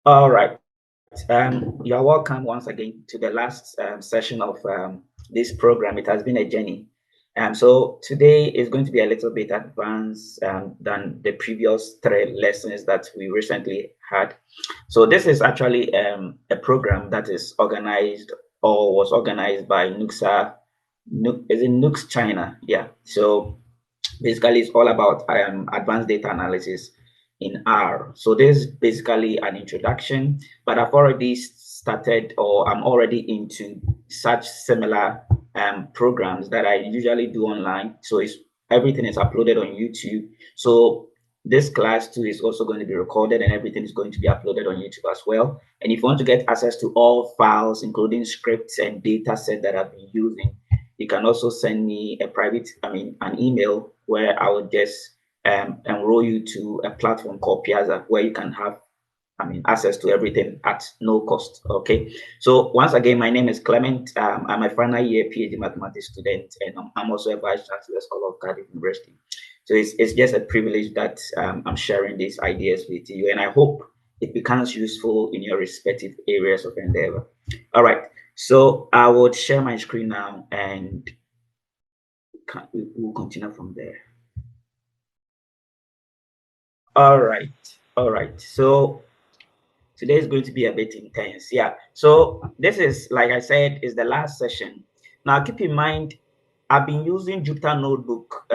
All right. You're welcome once again to the last session of this program. It has been a journey. So today is going to be a little bit advanced than the previous three lessons that we recently had. So this is actually a program that is organized or was organized by NUXA, is in NUX China. Yeah. So basically it's all about advanced data analysis in R. So this is basically an introduction, but I've already started, or I'm already into such similar programs that I usually do online. So it's everything is uploaded on YouTube. So this class too is also going to be recorded, and everything is going to be uploaded on YouTube as well. And if you want to get access to all files, including scripts and data set that I've been using, you can also send me an email where I will just enroll you to a platform called Piazza, where you can have, access to everything at no cost. Okay. So once again, my name is Clement. I'm a final year PhD mathematics student, and I'm also a vice chancellor of Cardiff University. So it's just a privilege that I'm sharing these ideas with you, and I hope it becomes useful in your respective areas of endeavor. All right. So I would share my screen now, and we'll continue from there. All right. All right. So today is going to be a bit intense. Yeah. So this is, like I said, is the last session. Now keep in mind, I've been using Jupyter Notebook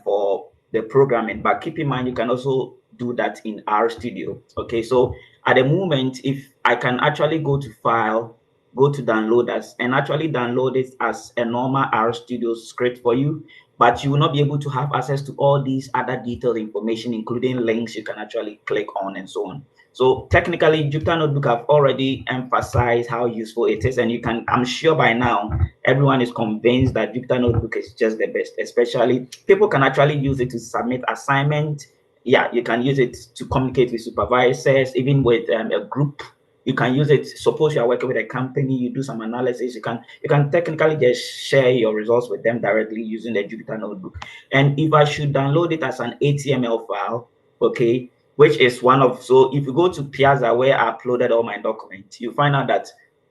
for the programming, but keep in mind you can also do that in R Studio. Okay. So at the moment, if I can actually go to File, go to Download as, and actually download it as a normal R Studio script for you, but you will not be able to have access to all these other detailed information, including links you can actually click on and so on. So technically, Jupyter Notebook have already emphasized how useful it is, and you can, I'm sure by now, everyone is convinced that Jupyter Notebook is just the best. Especially people can actually use it to submit assignment. Yeah, you can use it to communicate with supervisors, even with a group. You can use it. Suppose you are working with a company, you do some analysis. You can technically just share your results with them directly using the Jupyter Notebook. And if I should download it as an HTML file, okay, which is one of, so if you go to Piazza where I uploaded all my documents, you find out that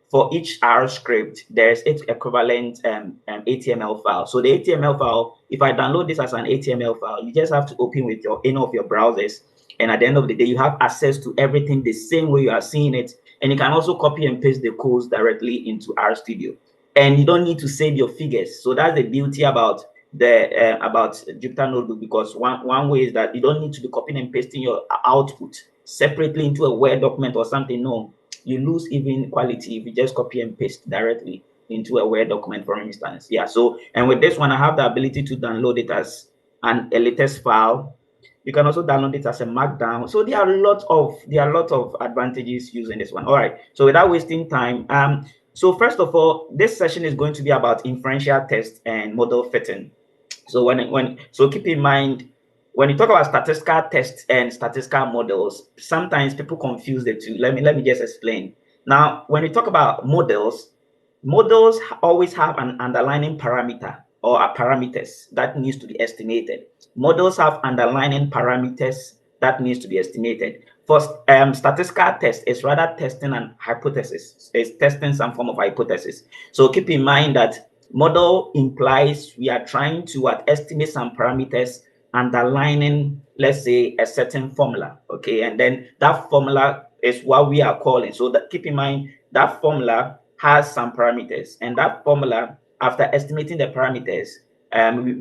for each R script, there's its equivalent HTML file. So the HTML file, if I download this as an HTML file, you just have to open with your any of your browsers. And at the end of the day, you have access to everything the same way you are seeing it. And you can also copy and paste the codes directly into RStudio. And you don't need to save your figures. So that's the beauty about about Jupyter Notebook, because one way is that you don't need to be copying and pasting your output separately into a Word document or something. No, you lose even quality if you just copy and paste directly into a Word document, for instance. Yeah. So, and with this one, I have the ability to download it as a latest file. You can also download it as a markdown. So there are a lot of advantages using this one. All right. So without wasting time, so first of all, this session is going to be about inferential test and model fitting. So so keep in mind, when you talk about statistical tests and statistical models, sometimes people confuse the two. Let me just explain. Now, when we talk about models, models always have an underlying parameter or a parameters that needs to be estimated. Models have underlying parameters that needs to be estimated. For statistical test, it's rather testing an hypothesis. It's testing some form of hypothesis. So keep in mind that model implies we are trying to estimate some parameters underlining, let's say, a certain formula. Okay, and then that formula is what we are calling. So that keep in mind that formula has some parameters, and that formula, after estimating the parameters,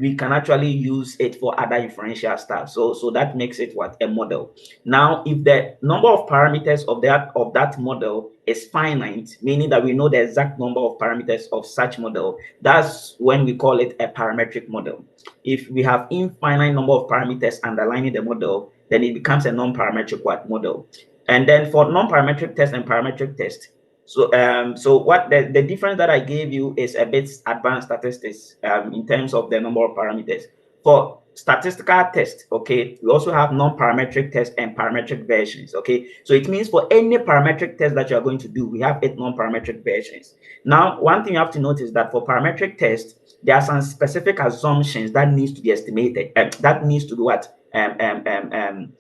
we can actually use it for other inferential stuff. So that makes it what? A model. Now, if the number of parameters of that model is finite, meaning that we know the exact number of parameters of such model, that's when we call it a parametric model. If we have infinite number of parameters underlying the model, then it becomes a non-parametric model. And then for non-parametric test and parametric test, so what the difference that I gave you is a bit advanced statistics in terms of the number of parameters. For statistical test, okay, we also have non-parametric test and parametric versions, okay? So it means for any parametric test that you are going to do, we have 8 non-parametric versions. Now, one thing you have to notice that for parametric test, there are some specific assumptions that needs to be estimated, that needs to be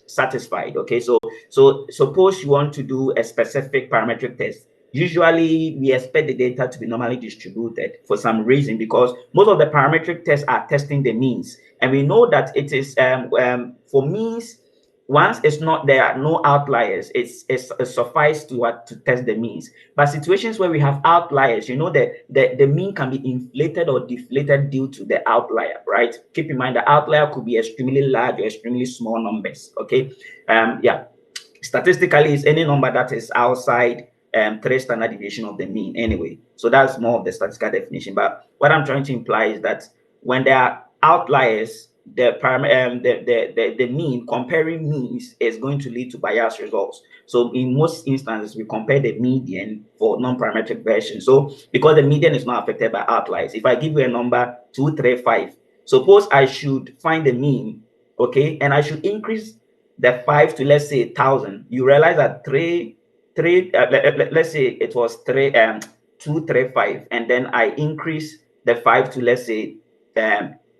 satisfied. Okay, so suppose you want to do a specific parametric test. Usually we expect the data to be normally distributed for some reason, because most of the parametric tests are testing the means, and we know that it is for means, once it's not, there are no outliers, it's suffice to test the means. But situations where we have outliers, you know, the mean can be inflated or deflated due to the outlier, right? Keep in mind the outlier could be extremely large or extremely small numbers. Okay, yeah, statistically is any number that is outside 3 standard deviation of the mean anyway. So that's more of the statistical definition. But what I'm trying to imply is that when there are outliers, the mean, comparing means is going to lead to biased results. So in most instances, we compare the median for non-parametric version. So because the median is not affected by outliers, if I give you a number 235, suppose I should find the mean, okay, and I should increase the 5 to, let's say, 1,000. You realize that let's say it was 235, and then I increase the 5 to, let's say,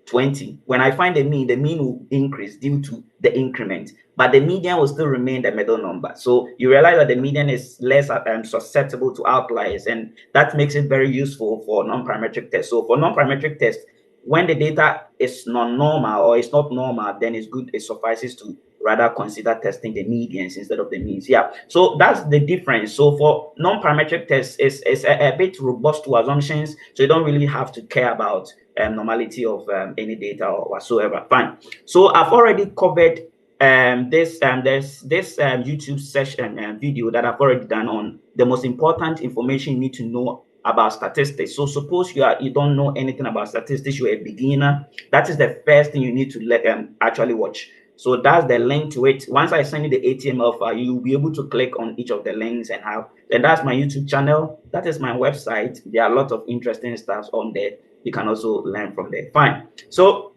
20. When I find the mean will increase due to the increment, but the median will still remain the middle number. So you realize that the median is less susceptible to outliers, and that makes it very useful for non-parametric tests. So for non-parametric tests, when the data is non-normal or it's not normal, then it's good, it suffices to rather consider testing the medians instead of the means. Yeah, so that's the difference. So for non-parametric tests, it's a bit robust to assumptions, so you don't really have to care about normality of any data or whatsoever. Fine. So I've already covered there's this YouTube session video that I've already done on the most important information you need to know about statistics. So suppose you don't know anything about statistics, you're a beginner, that is the first thing you need to actually watch. So that's the link to it. Once I send you the HTML file, you'll be able to click on each of the links and have. And that's my YouTube channel. That is my website. There are a lot of interesting stuff on there. You can also learn from there. Fine. So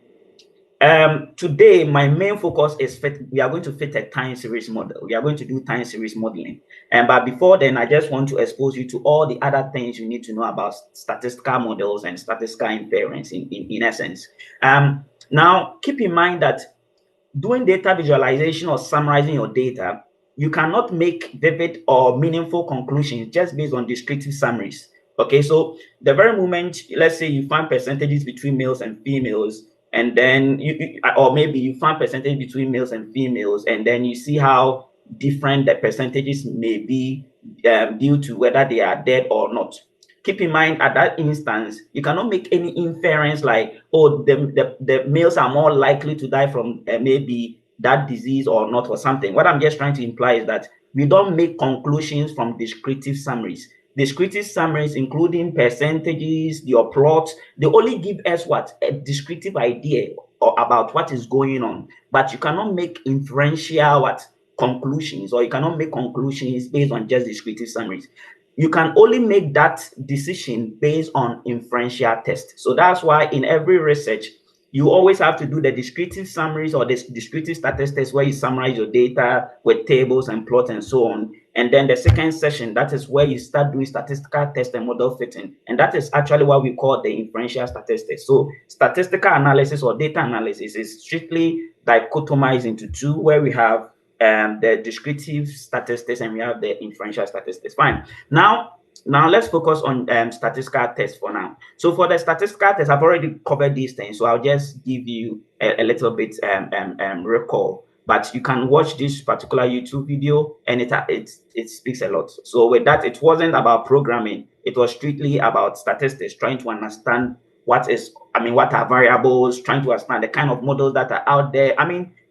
today my main focus is we are going to fit a time series model. We are going to do time series modeling. But before then, I just want to expose you to all the other things you need to know about statistical models and statistical inference in essence. Now keep in mind that doing data visualization or summarizing your data, you cannot make vivid or meaningful conclusions just based on descriptive summaries. Okay, so the very moment, let's say you find percentages between males and females, and then or maybe you find percentage between males and females, and then you see how different the percentages may be due to whether they are dead or not. Keep in mind, at that instance, you cannot make any inference like, oh, the males are more likely to die from maybe that disease or not, or something. What I'm just trying to imply is that we don't make conclusions from descriptive summaries. Descriptive summaries, including percentages, your plots, they only give us what? A descriptive idea about what is going on. But you cannot make inferential conclusions, or you cannot make conclusions based on just descriptive summaries. You can only make that decision based on inferential tests. So that's why in every research, you always have to do the descriptive summaries or the descriptive statistics, where you summarize your data with tables and plots and so on. And then the second session, that is where you start doing statistical test and model fitting. And that is actually what we call the inferential statistics. So statistical analysis or data analysis is strictly dichotomized into two, where we have the descriptive statistics and we have the inferential statistics. Fine. Now let's focus on statistical tests for now. So for the statistical test, I've already covered these things, so I'll just give you a little bit recall. But you can watch this particular YouTube video, and it speaks a lot. So with that, it wasn't about programming; it was strictly about statistics, trying to understand what are variables, trying to understand the kind of models that are out there.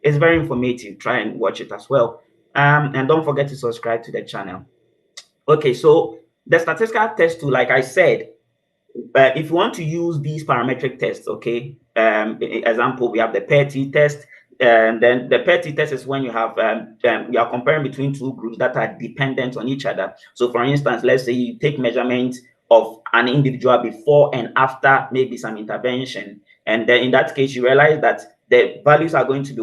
It's very informative. Try and watch it as well. And don't forget to subscribe to the channel. Okay, so the statistical test tool, like I said, if you want to use these parametric tests, okay, example, we have the pair-T test, and then the pair-T test is when you have you are comparing between two groups that are dependent on each other. So for instance, let's say you take measurements of an individual before and after maybe some intervention, and then in that case you realize that the values are going to be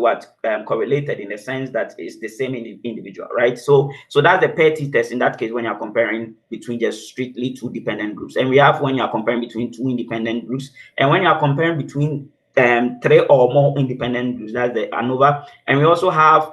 correlated, in the sense that it's the same individual, right? So that's the pair-T test in that case, when you're comparing between just strictly two dependent groups. And we have when you're comparing between two independent groups, and when you're comparing between three or more independent groups. That's the ANOVA. And we also have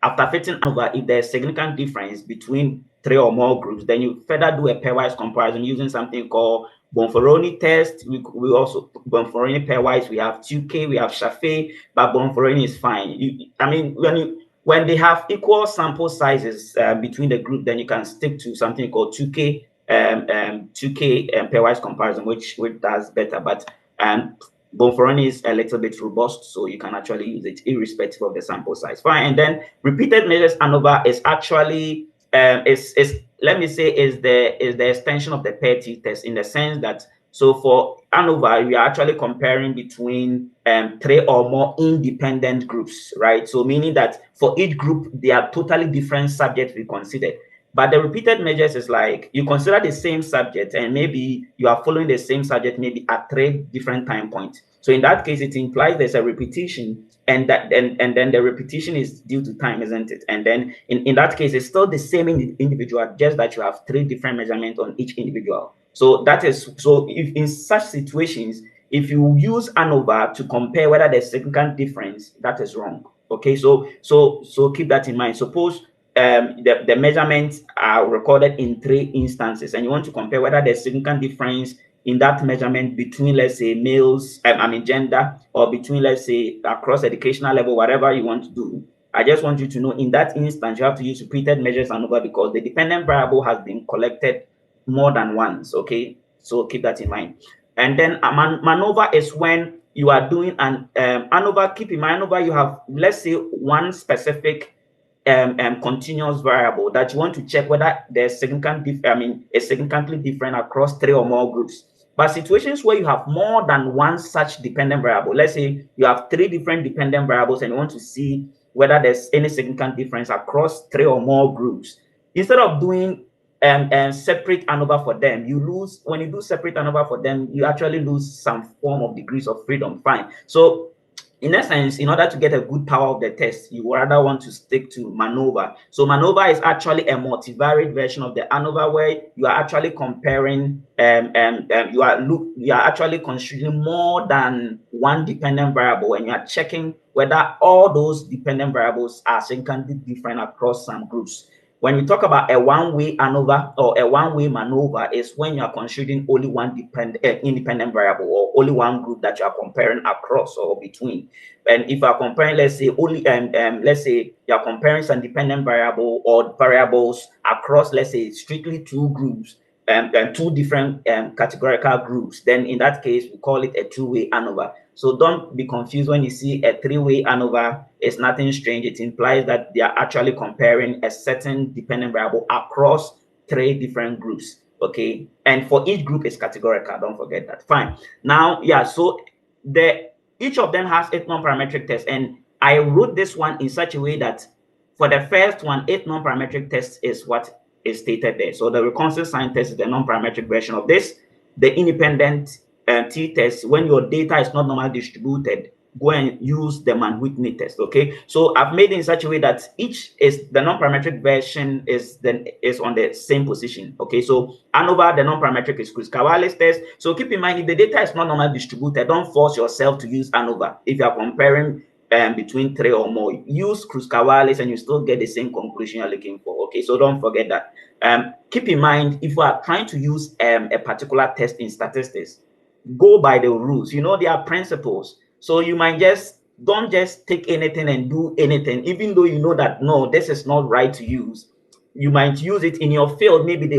after fitting ANOVA, if there's significant difference between three or more groups, then you further do a pairwise comparison using something called Bonferroni test. We also Bonferroni pairwise. We have 2K, we have Chaffee, but Bonferroni is fine. I mean, when they have equal sample sizes between the group, then you can stick to something called 2K 2K pairwise comparison, which does better. But Bonferroni is a little bit robust, so you can actually use it irrespective of the sample size. Fine. And then repeated measures ANOVA is actually is let me say is the extension of the pair T test, in the sense that, so for ANOVA, we are actually comparing between three or more independent groups, right? So meaning that for each group, they are totally different subjects we considered. But the repeated measures is like you consider the same subject and maybe you are following the same subject maybe at 3 different time points. So in that case, it implies there's a repetition, and then the repetition is due to time, isn't it? And then in that case, it's still the same individual, just that you have 3 different measurements on each individual. So that is, so if in such situations, if you use ANOVA to compare whether there's significant difference, that is wrong. Okay, so keep that in mind. Suppose the measurements are recorded in 3 instances, and you want to compare whether there's significant difference in that measurement between, let's say, males, gender, or between, let's say, across educational level, whatever you want to do. I just want you to know in that instance, you have to use repeated measures ANOVA, because the dependent variable has been collected more than once. Okay, so keep that in mind. And then MANOVA is when you are doing an ANOVA. Keep in mind, ANOVA, you have, let's say, one specific continuous variable that you want to check whether there's significantly different across 3 or more groups. But situations where you have more than one such dependent variable, let's say you have 3 different dependent variables and you want to see whether there's any significant difference across 3 or more groups, instead of doing separate ANOVA for them, you lose. When you do separate ANOVA for them, you actually lose some form of degrees of freedom. Fine. So in essence, in order to get a good power of the test, you rather want to stick to MANOVA. So MANOVA is actually a multivariate version of the ANOVA, where you are actually comparing, you are actually considering more than one dependent variable, and you are checking whether all those dependent variables are significantly different across some groups. When we talk about a one-way ANOVA or a one-way MANOVA, is when you are considering only one independent variable, or only one group that you are comparing across or between. And if you are comparing, let's say, only let's say you are comparing some dependent variable or variables across, let's say, strictly 2 groups, and 2 different categorical groups, then in that case we call it a 2-way ANOVA. So don't be confused when you see a 3-way ANOVA. It's nothing strange. It implies that they are actually comparing a certain dependent variable across 3 different groups. Okay, and for each group is categorical. Don't forget that. Fine. Now, yeah. So each of them has 8 non-parametric tests, and I wrote this one in such a way that for the first one, 8 non-parametric tests is what is stated there. So the recursive sign test is the non-parametric version of this. The independent t-test, when your data is not normally distributed, go and use the Mann-Whitney test. Okay, so I've made it in such a way that each is the non-parametric version is on the same position. Okay, so ANOVA, the non-parametric is Kruskal-Wallis test. So keep in mind, if the data is not normally distributed, don't force yourself to use ANOVA. If you are comparing between 3 or more, use Kruskal-Wallis and you still get the same conclusion you're looking for. Okay, so don't forget that. Keep in mind, if you are trying to use a particular test in statistics, go by the rules. You know, there are principles. So you might don't just take anything and do anything, even though you know that no, this is not right to use. You might use it in your field. Maybe they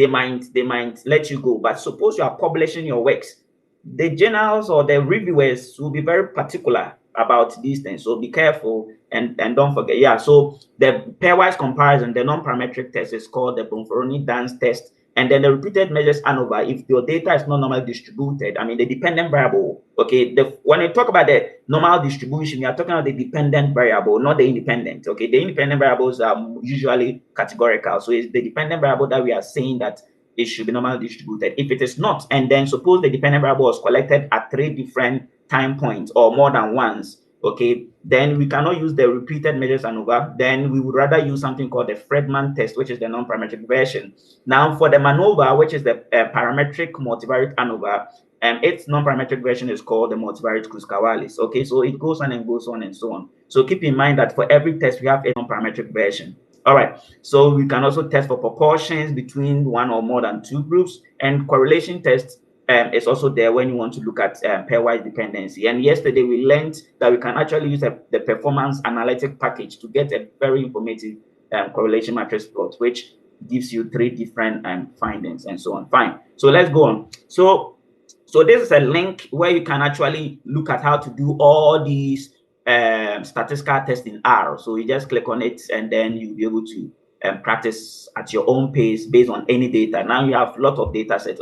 might let you go. But suppose you are publishing your works, the journals or the reviewers will be very particular about these things. So be careful and don't forget. Yeah. So the pairwise comparison, the non-parametric test, is called the Bonferroni-Dans test. And then the repeated measures ANOVA, if your data is not normally distributed, I mean the dependent variable. Okay, when you talk about the normal distribution, you are talking about the dependent variable, not the independent. Okay, the independent variables are usually categorical. So it's the dependent variable that we are saying that it should be normally distributed. If it is not, and then suppose the dependent variable was collected at 3 different time points or more than once, okay, then we cannot use the repeated measures ANOVA. Then we would rather use something called the Fredman test, which is the non-parametric version. Now, for the MANOVA, which is the parametric multivariate ANOVA, its non-parametric version is called the multivariate Kruskal-Wallis. Okay, so it goes on and goes on and so on. So keep in mind that for every test, we have a non-parametric version. All right, so we can also test for proportions between one or more than two groups, and correlation tests is also there when you want to look at pairwise dependency. And yesterday we learned that we can actually use the performance analytic package to get a very informative correlation matrix plot, which gives you three different findings and so on. Fine. So let's go on. So this is a link where you can actually look at how to do all these statistical tests in R. So you just click on it, and then you'll be able to practice at your own pace based on any data. Now you have a lot of data sets.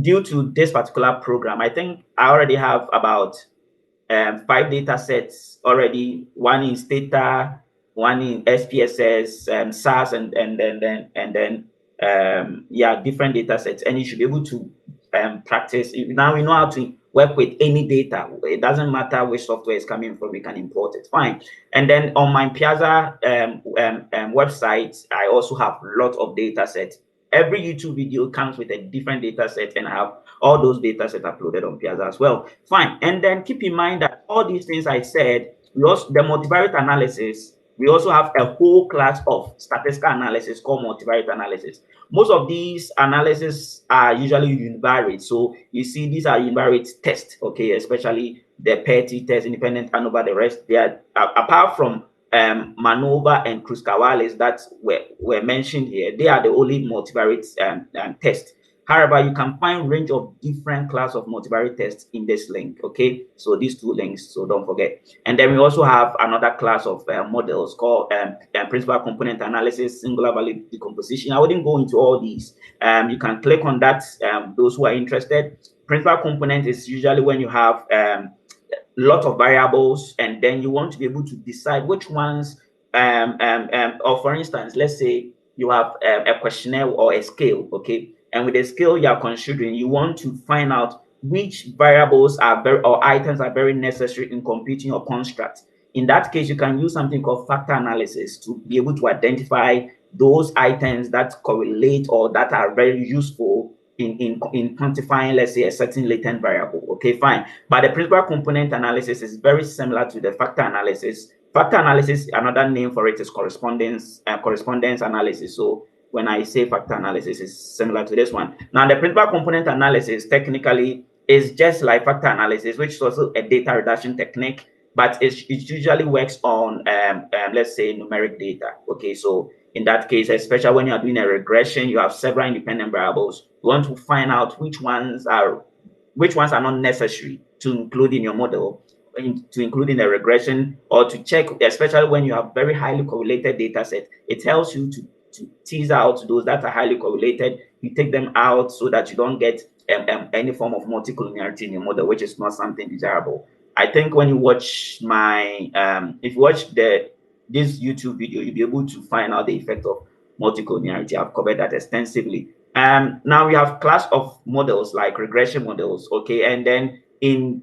Due to this particular program, I think I already have about 5 data sets already, one in Stata, one in SPSS, SAS, and then yeah, different data sets, and you should be able to practice. Now we know how to work with any data. It doesn't matter which software is coming from, we can import it. Fine. And then on my Piazza website, I also have a lot of data sets. Every YouTube video comes with a different data set, and I have all those data sets uploaded on Piazza as well. Fine. And then keep in mind that all these things I said, we also, the multivariate analysis, we also have a whole class of statistical analysis called multivariate analysis. Most of these analyses are usually univariate. So you see, these are univariate tests, okay, especially the PERT test, independent ANOVA, the rest. They are, apart from MANOVA and Kruskal-Wallis that were mentioned here, they are the only multivariate tests. However, you can find range of different class of multivariate tests in this link, okay? So these two links, so don't forget. And then we also have another class of models called principal component analysis, singular value decomposition. I wouldn't go into all these. You can click on that, those who are interested. Principal component is usually when you have lot of variables, and then you want to be able to decide which ones, or for instance, let's say you have a questionnaire or a scale, okay? And with the scale you are considering, you want to find out which variables are very, or items are very necessary in computing your construct. In that case, you can use something called factor analysis to be able to identify those items that correlate or that are very useful in quantifying, let's say, a certain latent variable. Okay, fine. But the principal component analysis is very similar to the factor analysis. Factor analysis, another name for it is correspondence analysis. So when I say factor analysis, is similar to this one. Now, the principal component analysis technically is just like factor analysis, which is also a data reduction technique, but it usually works on, let's say, numeric data. Okay, so in that case, especially when you are doing a regression, you have several independent variables. You want to find out which ones are not necessary to include in your model, to include in the regression, or to check, especially when you have very highly correlated data set. It helps you to tease out those that are highly correlated. You take them out so that you don't get any form of multicollinearity in your model, which is not something desirable. I think when you watch my, if you watch this YouTube video, you'll be able to find out the effect of multicollinearity. I've covered that extensively. Now we have class of models like regression models, okay, and then in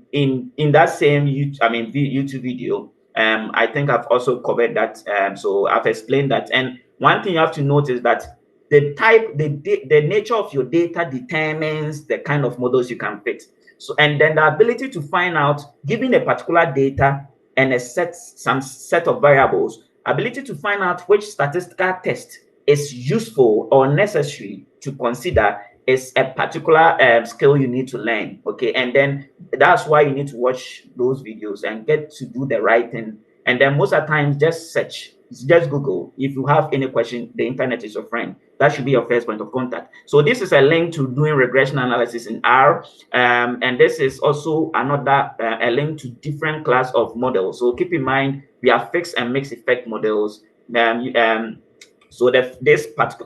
that same YouTube video, I think I've also covered that. So I've explained that. And one thing you have to note is that the nature of your data determines the kind of models you can fit. So, and then the ability to find out, given a particular data and some set of variables, ability to find out which statistical test is useful or necessary to consider is a particular skill you need to learn, okay? And then that's why you need to watch those videos and get to do the right thing. And then most of the time, just search, just Google. If you have any question, the internet is your friend. That should be your first point of contact. So this is a link to doing regression analysis in R. And this is also another a link to different class of models. So keep in mind, we have fixed and mixed effect models. So the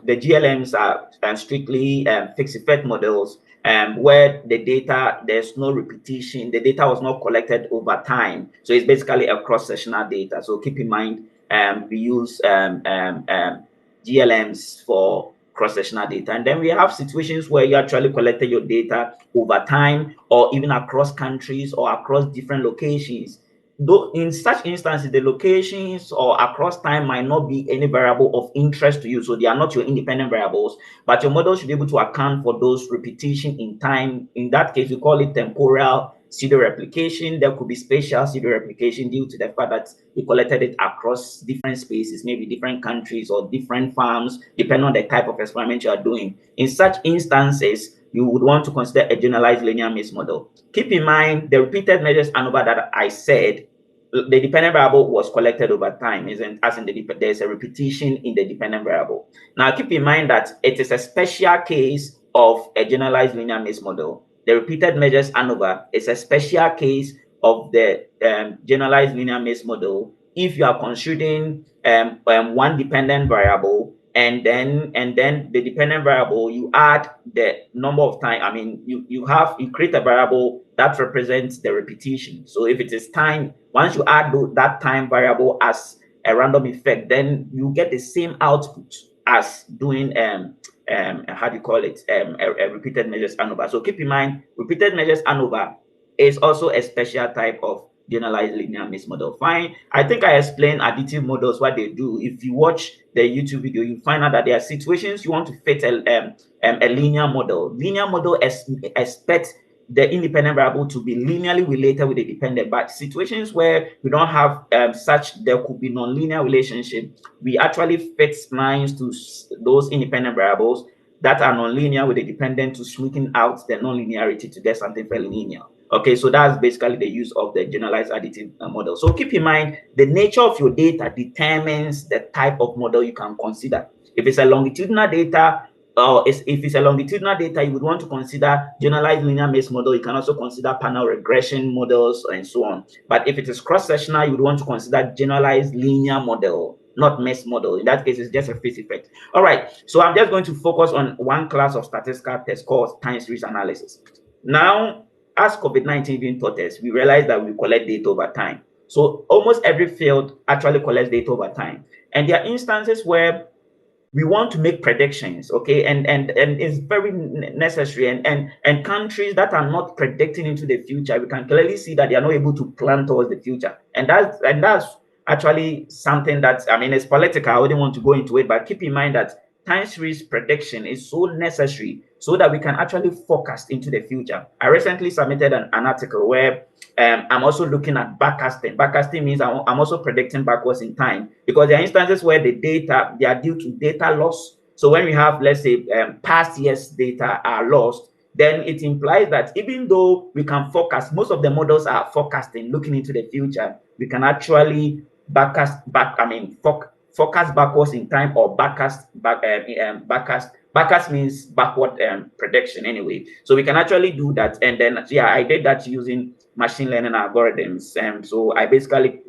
GLMs are strictly fixed effect models, where the data, there's no repetition. The data was not collected over time. So it's basically a cross-sectional data. So keep in mind, we use GLMs for cross-sectional data. And then we have situations where you actually collected your data over time, or even across countries or across different locations. though in such instances, the locations or across time might not be any variable of interest to you. So they are not your independent variables, but your model should be able to account for those repetition in time. In that case, we call it temporal pseudo replication. There could be spatial pseudo replication due to the fact that you collected it across different spaces, maybe different countries or different farms, depending on the type of experiment you are doing. In such instances, you would want to consider a generalized linear maze model. Keep in mind the repeated measures ANOVA that I said, the dependent variable was collected over time, isn't as in there's a repetition in the dependent variable. Now keep in mind that it is a special case of a generalized linear maze model. The repeated measures ANOVA is a special case of the generalized linear maze model if you are considering one dependent variable and then the dependent variable, you add the number of time. I mean, you create a variable that represents the repetition. So if it is time, once you add that time variable as a random effect, then you get the same output as doing how do you call it, a repeated measures ANOVA. So keep in mind, repeated measures ANOVA is also a special type of generalized linear maze model. Fine. I think I explained additive models, what they do. If you watch the YouTube video, you find out that there are situations you want to fit a linear model. Linear model expects the independent variable to be linearly related with the dependent, but situations where we don't have such, there could be non-linear relationship, we actually fit lines to those independent variables that are non-linear with the dependent to smoothen out the non-linearity to get something fairly linear. Okay, so that's basically the use of the generalized additive model. So keep in mind, the nature of your data determines the type of model you can consider. If it's a longitudinal data, or if it's a longitudinal data, you would want to consider generalized linear maze model. You can also consider panel regression models and so on. But if it is cross-sectional, you would want to consider generalized linear model, not maze model. In that case, it's just a phase effect. All right, so I'm just going to focus on one class of statistical test called time series analysis. Now, as COVID-19 even taught us, we realized that we collect data over time. So almost every field actually collects data over time. And there are instances where we want to make predictions, okay, and it's very necessary, and countries that are not predicting into the future, we can clearly see that they are not able to plan towards the future, and that's actually something that, I mean, it's political. I wouldn't want to go into it, but keep in mind that time series prediction is so necessary so that we can actually forecast into the future. I recently submitted an article where I'm also looking at backcasting. Backcasting means I'm also predicting backwards in time, because there are instances where the data, they are due to data loss. So when we have, let's say, past years data are lost, then it implies that even though we can forecast, most of the models are forecasting, looking into the future, we can actually forecast backwards in time, or backcast means backward prediction anyway. So we can actually do that. And then, yeah, I did that using machine learning algorithms. So I basically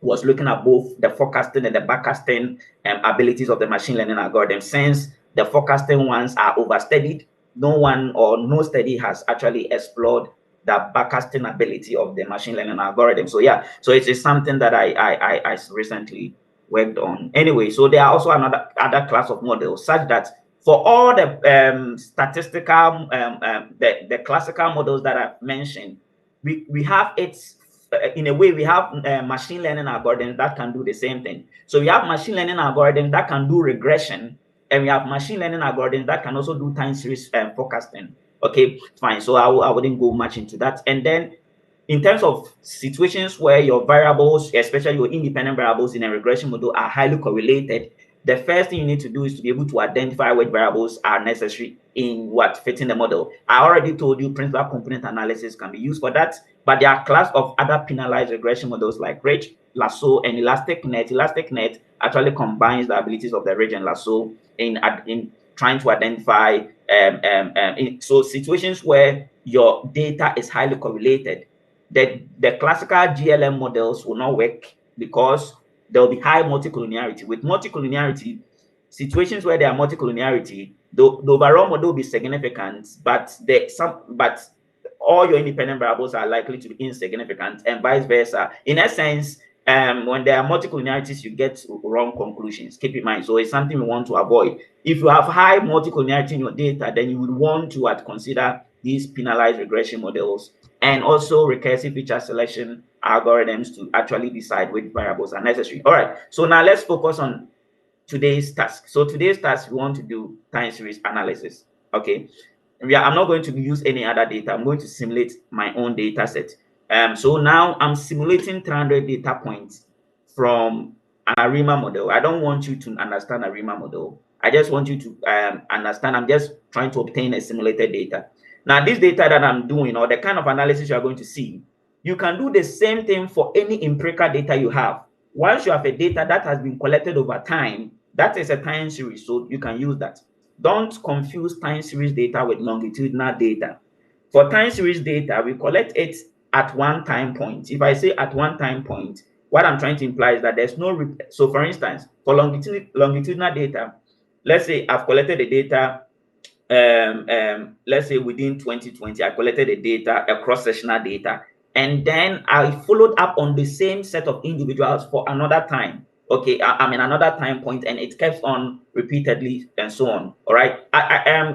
was looking at both the forecasting and the backcasting abilities of the machine learning algorithm. Since the forecasting ones are overstudied, no study has actually explored the backcasting ability of the machine learning algorithm. So yeah, so it is something that I recently worked on. Anyway, so there are also other class of models, such that for all the statistical, the classical models that I've mentioned, we have it in a way. We have machine learning algorithms that can do the same thing. So we have machine learning algorithms that can do regression, and we have machine learning algorithms that can also do time series forecasting. Okay, fine. So I wouldn't go much into that. And then in terms of situations where your variables, especially your independent variables in a regression model, are highly correlated, the first thing you need to do is to be able to identify which variables are necessary in fitting the model. I already told you principal component analysis can be used for that, but there are a class of other penalized regression models like Ridge, Lasso, and Elastic Net. Elastic Net actually combines the abilities of the Ridge and Lasso in trying to identify so situations where your data is highly correlated. The classical GLM models will not work because there will be high multicollinearity. With multicollinearity, situations where there are multicollinearity, the overall model will be significant, but all your independent variables are likely to be insignificant, and vice versa. In essence, when there are multicollinearities, you get wrong conclusions. Keep in mind. So it's something we want to avoid. If you have high multicollinearity in your data, then you would want to consider these penalized regression models and also recursive feature selection algorithms to actually decide which variables are necessary. All right, so now let's focus on today's task. So today's task, we want to do time series analysis. Okay, I'm not going to use any other data. I'm going to simulate my own data set. So now I'm simulating 300 data points from an ARIMA model. I don't want you to understand ARIMA model. I just want you to understand. I'm just trying to obtain a simulated data. Now, this data that I'm doing, or the kind of analysis you are going to see, you can do the same thing for any empirical data you have. Once you have a data that has been collected over time, that is a time series, so you can use that. Don't confuse time series data with longitudinal data. For time series data, we collect it at one time point. If I say at one time point, what I'm trying to imply is that there's no, so for instance, for longitudinal data, let's say I've collected the data, let's say within 2020, I collected the data, a cross-sectional data, and then I followed up on the same set of individuals for another time. Okay, I mean another time point, and it kept on repeatedly and so on. All right.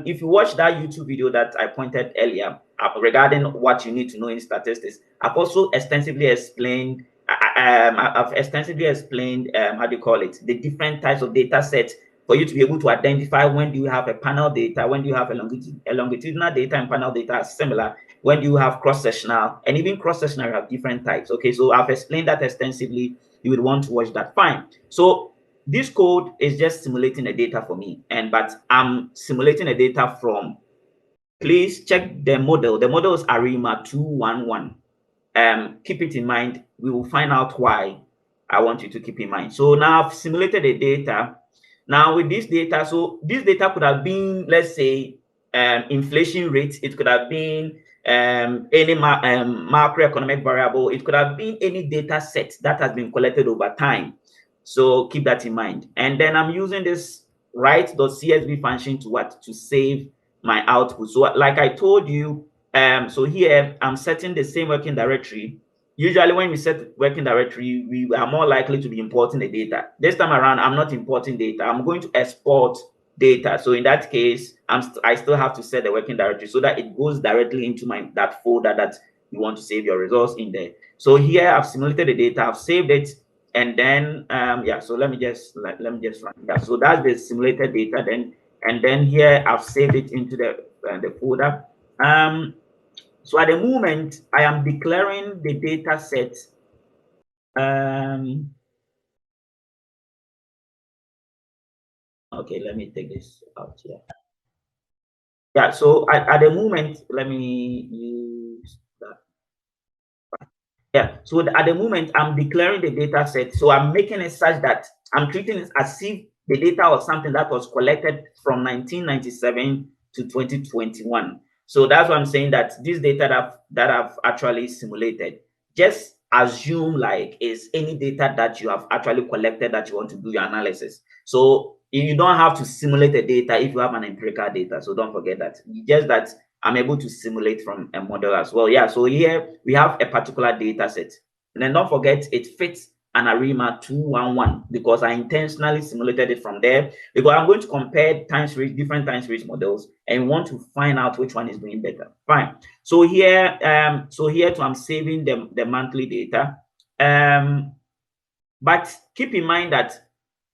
If you watch that YouTube video that I pointed earlier regarding what you need to know in statistics, I've also extensively explained. I've extensively explained how do you call it, the different types of data sets for you to be able to identify when do you have a panel data, when do you have a longitudinal data and panel data are similar, when do you have cross-sectional, and even cross-sectional you have different types. Okay, so I've explained that extensively. You would want to watch that. Fine. So this code is just simulating the data for me, but I'm simulating the data from, please check the model. The model is ARIMA 211. Keep it in mind. We will find out why I want you to keep in mind. So now I've simulated the data. Now with this data, so this data could have been, let's say, inflation rate. It could have been any macroeconomic variable. It could have been any data set that has been collected over time. So keep that in mind. And then I'm using this write.csv function to what? To save my output. So like I told you, so here I'm setting the same working directory. Usually when we set working directory, we are more likely to be importing the data. This time around, I'm not importing data. I'm going to export data. So in that case, I still have to set the working directory so that it goes directly into that folder that you want to save your results in there. So here I've simulated the data, I've saved it, and then yeah. So let me just run. Yeah. So that's the simulated data. And then here I've saved it into the folder. So at the moment, I am declaring the data set. Okay, let me take this out here. Yeah, so at the moment, let me use that. Yeah, so at the moment, I'm declaring the data set. So I'm making it such that I'm treating it as if the data was something that was collected from 1997 to 2021. So that's why I'm saying that this data that I've actually simulated, just assume like is any data that you have actually collected that you want to do your analysis. So you don't have to simulate the data if you have an empirical data. So don't forget that. Just that I'm able to simulate from a model as well. Yeah, so here we have a particular data set. And then don't forget it fits an ARIMA 211 because I intentionally simulated it from there because I'm going to compare different time series models and want to find out which one is doing better. Fine. So here, I'm saving the monthly data. But keep in mind that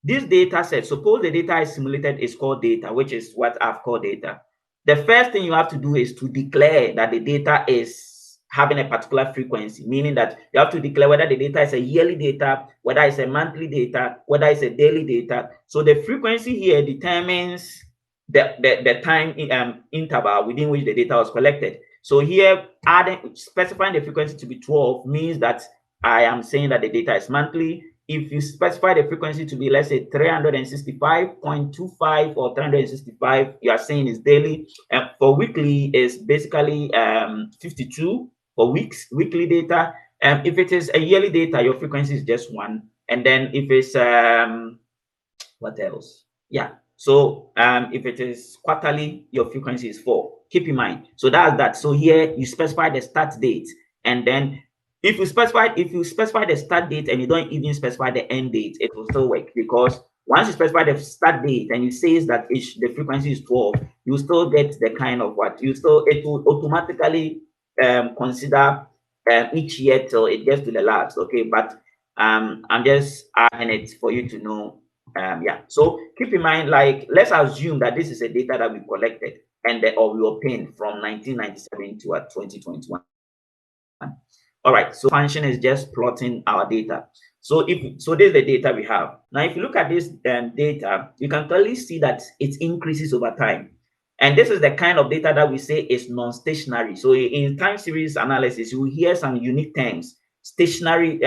this data set, suppose the data I simulated is called data, which is what I've called data. The first thing you have to do is to declare that the data is having a particular frequency, meaning that you have to declare whether the data is a yearly data, whether it's a monthly data, whether it's a daily data. So the frequency here determines the time interval within which the data was collected. So here, specifying the frequency to be 12 means that I am saying that the data is monthly. If you specify the frequency to be, let's say, 365.25 or 365, you are saying is daily. And for weekly, is basically 52 for weekly data. If it is a yearly data, your frequency is just 1. And then if it's what else? Yeah. So if it is quarterly, your frequency is 4. Keep in mind. So that's that. So here you specify the start date, and then if you specify the start date and you don't even specify the end date, it will still work because once you specify the start date and you say that the frequency is 12, you still get the kind of what it will automatically consider each year till it gets to the last. Okay, but I'm just adding it for you to know. Yeah, so keep in mind, like, let's assume that this is a data that we collected and or we obtained from 1997 to 2021. All right, so function is just plotting our data. So this is the data we have. Now, if you look at this data, you can clearly see that it increases over time. And this is the kind of data that we say is non-stationary. So in time series analysis, you will hear some unique terms. Stationary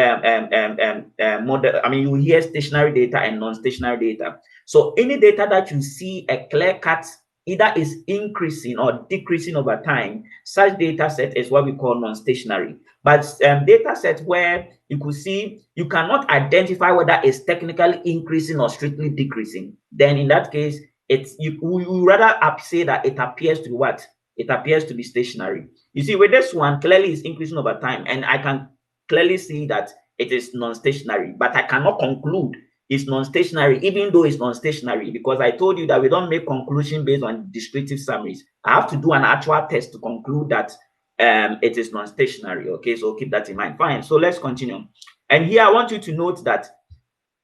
model. I mean, you will hear stationary data and non-stationary data. So any data that you see a clear cut either is increasing or decreasing over time, such data set is what we call non-stationary. But data set where you could see you cannot identify whether it's technically increasing or strictly decreasing, then in that case, you rather say that it appears to be what? It appears to be stationary. You see, with this one, clearly it's increasing over time, and I can clearly see that it is non-stationary, but I cannot conclude it's non-stationary, even though it's non-stationary, because I told you that we don't make conclusion based on descriptive summaries. I have to do an actual test to conclude that it is non-stationary. Okay, so keep that in mind. Fine, so let's continue. And here I want you to note that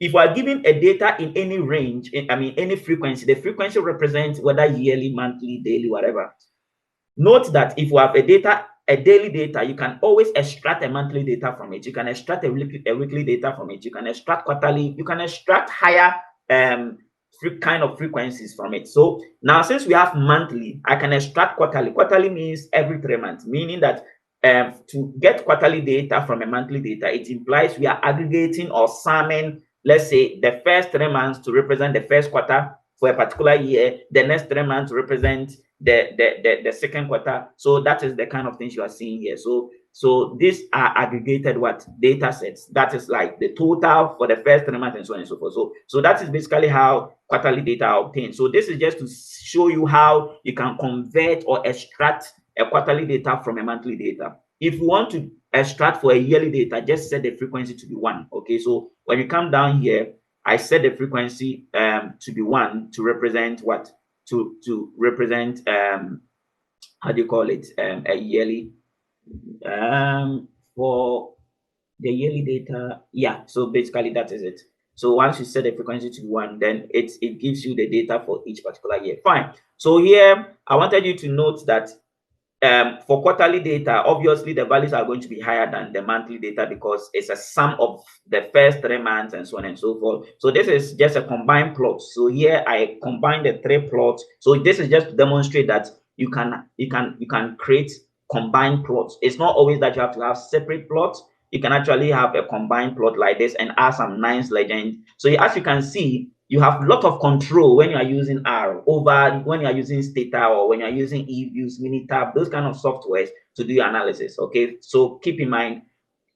if we are given a data in any range, I mean any frequency, the frequency represents whether yearly, monthly, daily, whatever. Note that if you have a daily data, you can always extract a monthly data from it. You can extract a weekly data from it. You can extract quarterly. You can extract higher kind of frequencies from it. So now, since we have monthly, I can extract quarterly. Quarterly means every 3 months, meaning that to get quarterly data from a monthly data, it implies we are aggregating or summing, let's say, the first 3 months to represent the first quarter for a particular year, the next 3 months to represent the second quarter. So that is the kind of things you are seeing here. So these are aggregated what data sets. That is like the total for the first 3 months and so on and so forth. So that is basically how quarterly data are obtained. So this is just to show you how you can convert or extract a quarterly data from a monthly data. If you want to extract for a yearly data, just set the frequency to be 1. Okay, so when you come down here, I set the frequency to be 1 to represent what? To represent how do you call it, a yearly for the yearly data. Yeah, so basically that is it. So once you set the frequency to 1, then it gives you the data for each particular year. Fine. So here I wanted you to note that for quarterly data, obviously the values are going to be higher than the monthly data because it's a sum of the first 3 months and so on and so forth. So this is just a combined plot. So here I combine the 3 plots. So this is just to demonstrate that you can create combined plots. It's not always that you have to have separate plots. You can actually have a combined plot like this and add some nice legend. So as you can see, you have a lot of control when you are using R over when you are using Stata or when you are using eViews, Minitab, those kind of softwares to do your analysis. Okay, so keep in mind,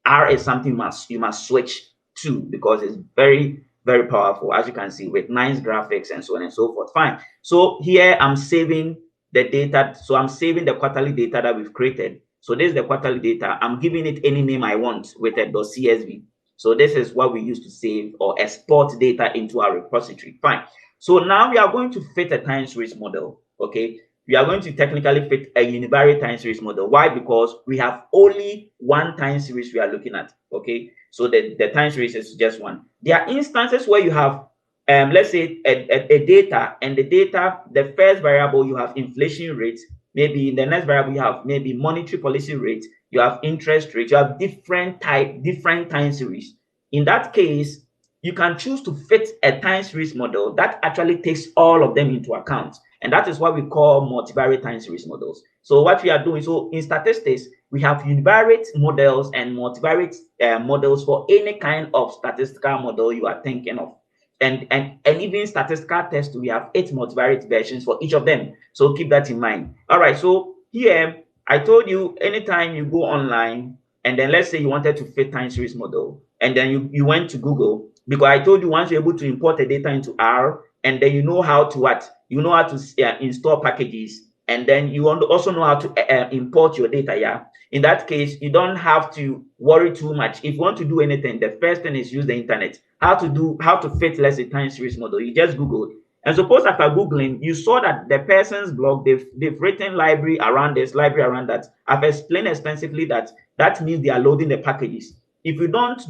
R is something you must switch to because it's very, very powerful, as you can see, with nice graphics and so on and so forth. Fine. So here I'm saving the data. So I'm saving the quarterly data that we've created. So this is the quarterly data. I'm giving it any name I want with a .csv. So this is what we use to save or export data into our repository. Fine. So now we are going to fit a time series model. Okay. We are going to technically fit a univariate time series model. Why? Because we have only one time series we are looking at. Okay. So the time series is just one. There are instances where you have, let's say, a data, and the data, the first variable, you have inflation rate. Maybe in the next variable, you have maybe monetary policy rate, you have interest rate, you have different time series. In that case, you can choose to fit a time series model that actually takes all of them into account. And that is what we call multivariate time series models. So what we are doing, so in statistics, we have univariate models and multivariate models for any kind of statistical model you are thinking of. And even statistical tests, we have 8 multivariate versions for each of them. So keep that in mind. All right, so here I told you anytime you go online and then let's say you wanted to fit time series model and then you went to Google, because I told you once you're able to import the data into R and then you know how to what? You know how to install packages, and then you also know how to import your data. Yeah. In that case, you don't have to worry too much. If you want to do anything, the first thing is use the internet. How to fit, let's say, time series model. You just Google And suppose after Googling, you saw that the person's blog, they've written library around this, library around that. I've explained extensively that that means they are loading the packages. If you don't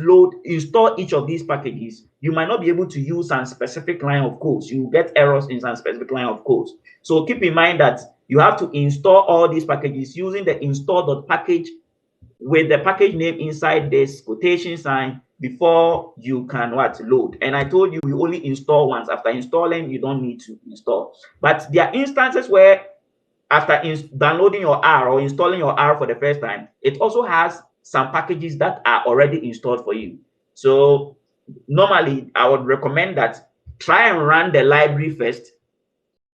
install each of these packages, you might not be able to use some specific line of codes. You get errors in some specific line of codes. So keep in mind that you have to install all these packages using the install.package with the package name inside this quotation sign before you can load. And I told you we only install once. After installing, you don't need to install. But there are instances where after downloading your R or installing your R for the first time, it also has some packages that are already installed for you. So normally I would recommend that try and run the library first.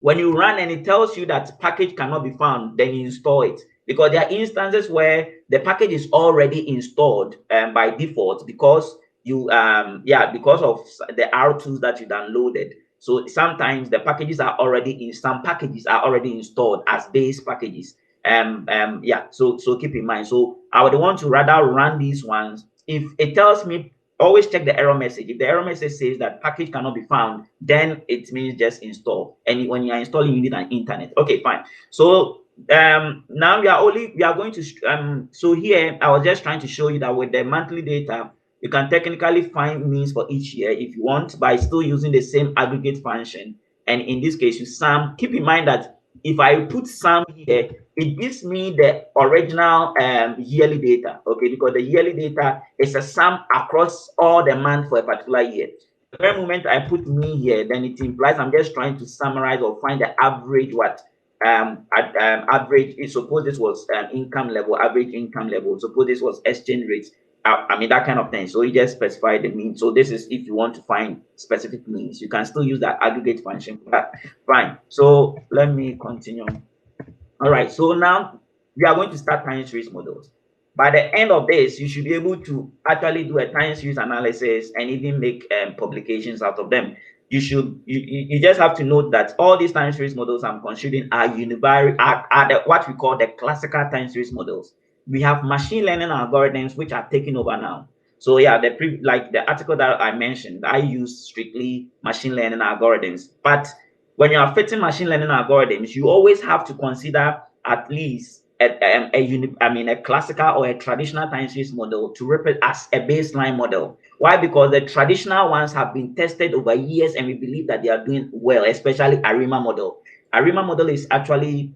When you run and it tells you that package cannot be found, then you install it, because there are instances where the package is already installed by default because you because of the R2s that you downloaded. So sometimes the packages are already in some packages are already installed as base packages. So keep in mind. So I would want to rather run these ones. If it tells me, always check the error message. If the error message says that package cannot be found, then it means just install. And when you are installing, you need an internet. Okay, fine. So now we are going to so here I was just trying to show you that with the monthly data, you can technically find means for each year if you want, by still using the same aggregate function. And in this case, you sum. Keep in mind that if I put sum here, it gives me the original yearly data, okay, because the yearly data is a sum across all the months for a particular year. The very moment I put me here, then it implies I'm just trying to summarize or find the average average. Suppose this was income level, average income level. Suppose this was exchange rates. I mean, that kind of thing. So you just specify the mean. So this is if you want to find specific means, you can still use that aggregate function for that. Fine. So let me continue. All right. So now we are going to start time series models. By the end of this, you should be able to actually do a time series analysis and even make publications out of them. You just have to note that all these time series models I'm considering are univariate, are what we call the classical time series models. We have machine learning algorithms which are taking over now. So yeah, like the article that I mentioned, I use strictly machine learning algorithms. But when you are fitting machine learning algorithms, you always have to consider at least a classical or a traditional time series model to represent as a baseline model. Why? Because the traditional ones have been tested over years and we believe that they are doing well, especially ARIMA model. ARIMA model is actually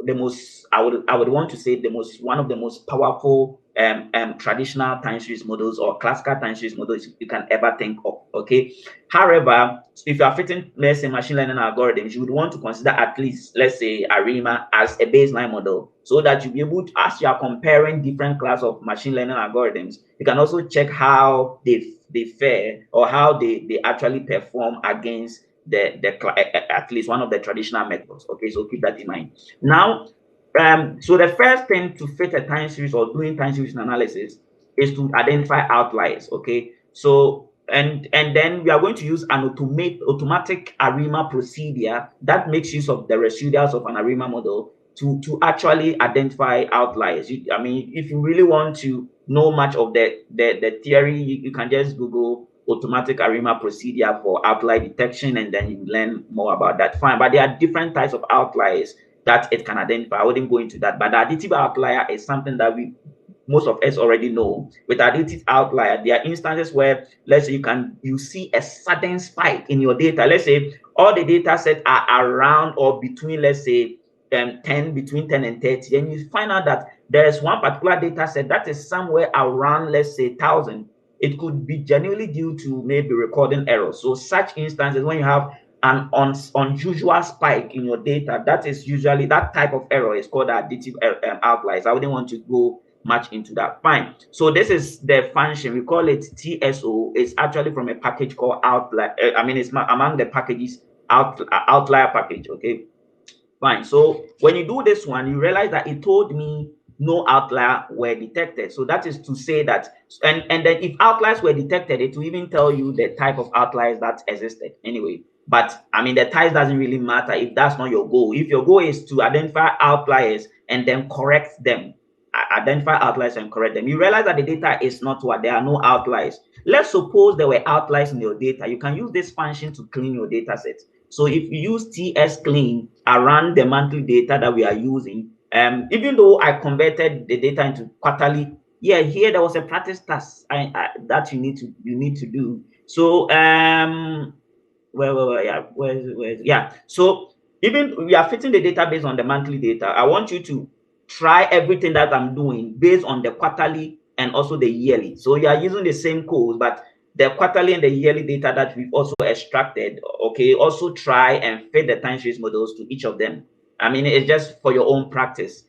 the most, I would want to say, one of the most powerful traditional time series models or classical time series models you can ever think of. Okay. However, if you are fitting, let's say, machine learning algorithms, you would want to consider at least, let's say, ARIMA as a baseline model, so that you'll be able to, as you are comparing different class of machine learning algorithms, you can also check how they fare or how they actually perform against at least one of the traditional methods. Okay, so keep that in mind. Now, so the first thing to fit a time series or doing time series analysis is to identify outliers. Okay, so and then we are going to use an automatic ARIMA procedure that makes use of the residuals of an ARIMA model to actually identify outliers. I mean, if you really want to know much of the theory, you can just Google automatic ARIMA procedure for outlier detection, and then you learn more about that. Fine, but there are different types of outliers that it can identify. I wouldn't go into that, but the additive outlier is something that most of us already know. With additive outlier, there are instances where, let's say, you see a sudden spike in your data. Let's say all the data set are around or between, let's say, between 10 and 30, and you find out that there is one particular data set that is somewhere around, let's say, 1,000. It could be genuinely due to maybe recording errors. So such instances, when you have an unusual spike in your data, that is usually, that type of error is called additive outliers. I wouldn't want to go much into that. Fine. So this is the function. We call it TSO. It's actually from a package called outlier. It's among the packages outlier package. Okay. Fine. So when you do this one, you realize that it told me no outlier were detected. So that is to say that, and then if outliers were detected, it will even tell you the type of outliers that existed anyway. But I mean, the type doesn't really matter if that's not your goal. If your goal is to identify outliers and then correct them, identify outliers and correct them, you realize that the data is not what, there are no outliers. Let's suppose there were outliers in your data. You can use this function to clean your data set. So if you use TS clean around the monthly data that we are using, even though I converted the data into quarterly, yeah, here there was a practice task that you need to do. So yeah, yeah. So even we are fitting the database on the monthly data, I want you to try everything that I'm doing based on the quarterly and also the yearly. So you are using the same code, but the quarterly and the yearly data that we've also extracted, okay, also try and fit the time series models to each of them. I mean, it's just for your own practice.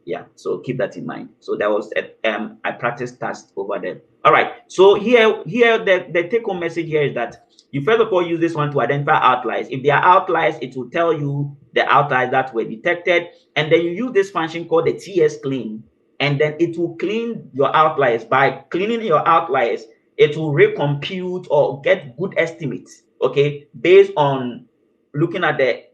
Yeah, so keep that in mind. So that was a practice task over there. All right. So here the take-home message here is that you first of all use this one to identify outliers. If there are outliers, it will tell you the outliers that were detected, and then you use this function called the TS clean, and then it will clean your outliers. By cleaning your outliers, it will recompute or get good estimates, okay, based on looking at the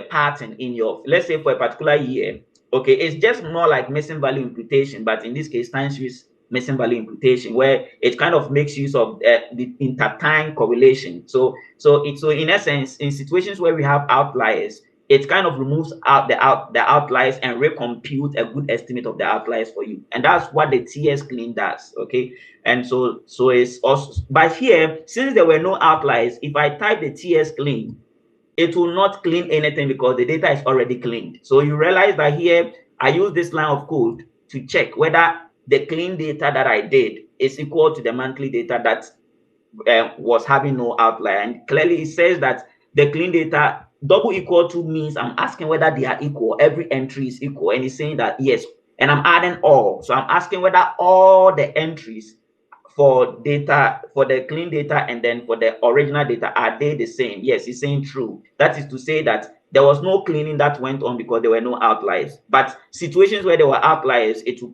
pattern in your, let's say for a particular year, okay, it's just more like missing value imputation, but in this case time series missing value imputation, where it kind of makes use of the intertime correlation. So in essence, in situations where we have outliers, it kind of removes out the outliers and recompute a good estimate of the outliers for you, and that's what the TS clean does, okay. And so it's also, but here, since there were no outliers, if I type the TS clean, it will not clean anything because the data is already cleaned. So you realize that here I use this line of code to check whether the clean data that I did is equal to the monthly data that was having no outlier. And clearly it says that the clean data double equal to means I'm asking whether they are equal. Every entry is equal, and it's saying that yes, and I'm adding all. So I'm asking whether all the entries for data, for the clean data and then for the original data, are they the same? Yes, it's saying true. That is to say that there was no cleaning that went on because there were no outliers. But situations where there were outliers, it will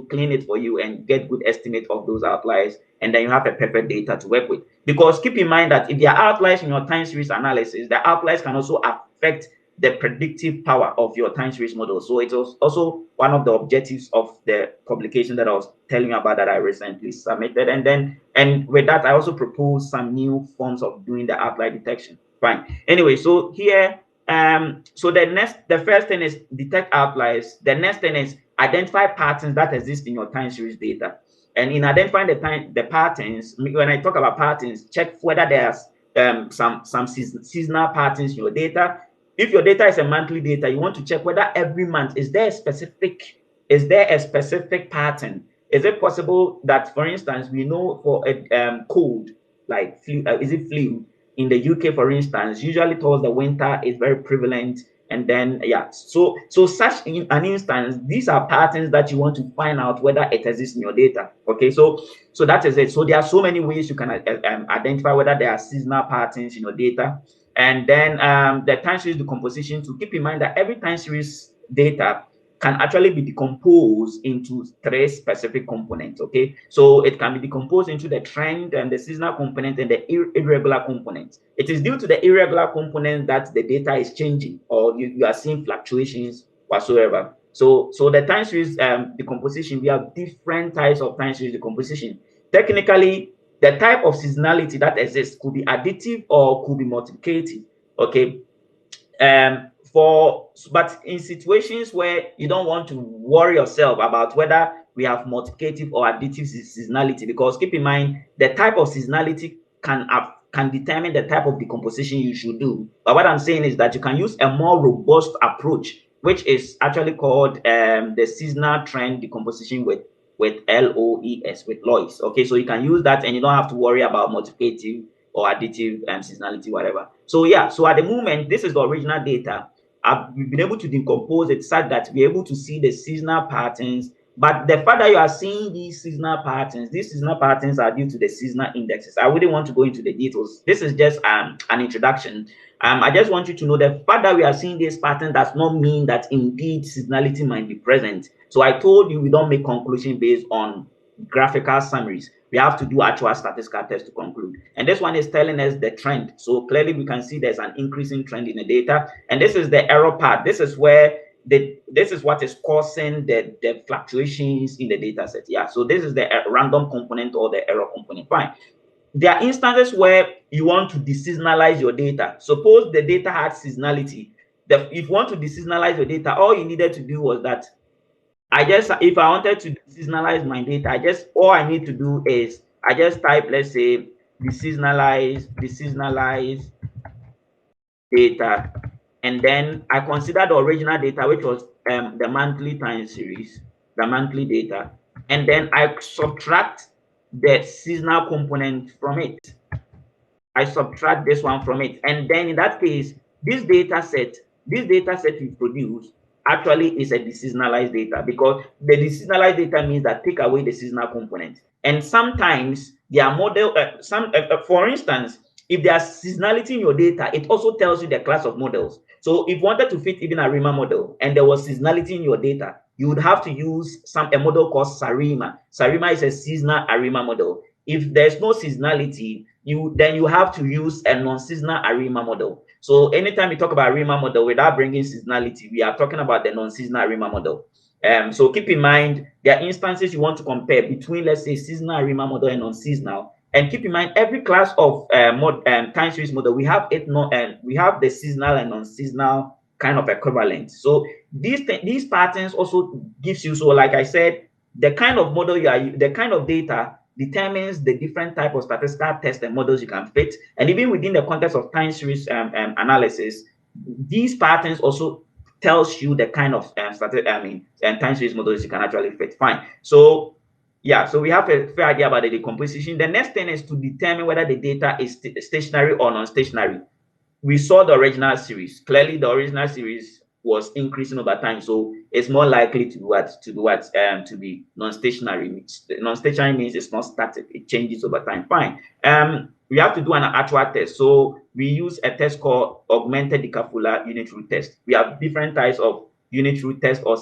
clean it for you and get good estimate of those outliers, and then you have a perfect data to work with. Because keep in mind that if there are outliers in your time series analysis, the outliers can also affect the predictive power of your time series model. So it was also one of the objectives of the publication that I was telling you about that I recently submitted. And with that, I also proposed some new forms of doing the outlier detection. Fine. Anyway, so here, so the first thing is detect outliers. The next thing is identify patterns that exist in your time series data. And in identifying the patterns, when I talk about patterns, check whether there's some seasonal patterns in your data. If your data is a monthly data, you want to check whether every month is there a specific pattern. Is it possible that, for instance, we know for a cold like flu, is it flu in the UK, for instance, usually towards the winter is very prevalent, and then yeah, so such in an instance, these are patterns that you want to find out whether it exists in your data. Okay, so that is it. So there are so many ways you can identify whether there are seasonal patterns in your data. And then the time series decomposition, to keep in mind that every time series data can actually be decomposed into three specific components. Okay, so it can be decomposed into the trend and the seasonal component and the irregular component. It is due to the irregular component that the data is changing, or you are seeing fluctuations whatsoever. So the time series decomposition, we have different types of time series decomposition. Technically, the type of seasonality that exists could be additive or could be multiplicative. Okay, but in situations where you don't want to worry yourself about whether we have multiplicative or additive seasonality, because keep in mind the type of seasonality can determine the type of decomposition you should do. But what I'm saying is that you can use a more robust approach, which is actually called the seasonal trend decomposition with LOES, with Lois. Okay, so you can use that and you don't have to worry about multiplicative or additive seasonality, whatever. So yeah, so at the moment, this is the original data. We've been able to decompose it such that we're able to see the seasonal patterns. But the fact that you are seeing these seasonal patterns are due to the seasonal indexes. I wouldn't want to go into the details. This is just an introduction. I just want you to know the fact that we are seeing this pattern does not mean that indeed seasonality might be present. So I told you we don't make conclusion based on graphical summaries. We have to do actual statistical tests to conclude. And this one is telling us the trend. So clearly we can see there's an increasing trend in the data. And this is the error part. This is where this is what is causing the fluctuations in the data set. Yeah. So this is the random component or the error component. Fine. there are instances where you want to deseasonalize your data. Suppose the data had seasonality. If you want to deseasonalize your data, all you needed to do was that if I wanted to seasonalize my data, all I need to do is I just type, let's say, deseasonalize data, and then I consider the original data, which was the monthly time series, the monthly data, and then I subtract the seasonal component from it. I subtract this one from it. And then in that case, this data set we produce actually is a deseasonalized data, because the deseasonalized data means that take away the seasonal component. And sometimes their model, for instance, if there's seasonality in your data, it also tells you the class of models. So if you wanted to fit even a RIMA model and there was seasonality in your data, you would have to use a model called SARIMA. SARIMA is a seasonal ARIMA model. If there's no seasonality, then you have to use a non-seasonal ARIMA model. So anytime we talk about ARIMA model without bringing seasonality, we are talking about the non-seasonal ARIMA model. So keep in mind, there are instances you want to compare between, let's say, seasonal ARIMA model and non-seasonal. And keep in mind, every class of time series model, we have the seasonal and non-seasonal kind of equivalent. So these patterns also gives you, so like I said, the kind of model the kind of data determines the different type of statistical tests and models you can fit. And even within the context of time series analysis, these patterns also tells you the kind of time series models you can actually fit. Fine. So yeah, so we have a fair idea about the decomposition. The next thing is to determine whether the data is stationary or non-stationary. We saw the original series. Clearly, the original series was increasing over time, so it's more likely to be non-stationary. Non-stationary means it's not static; it changes over time. Fine. We have to do an actual test, so we use a test called augmented decafula unit root test. We have different types of unit root test or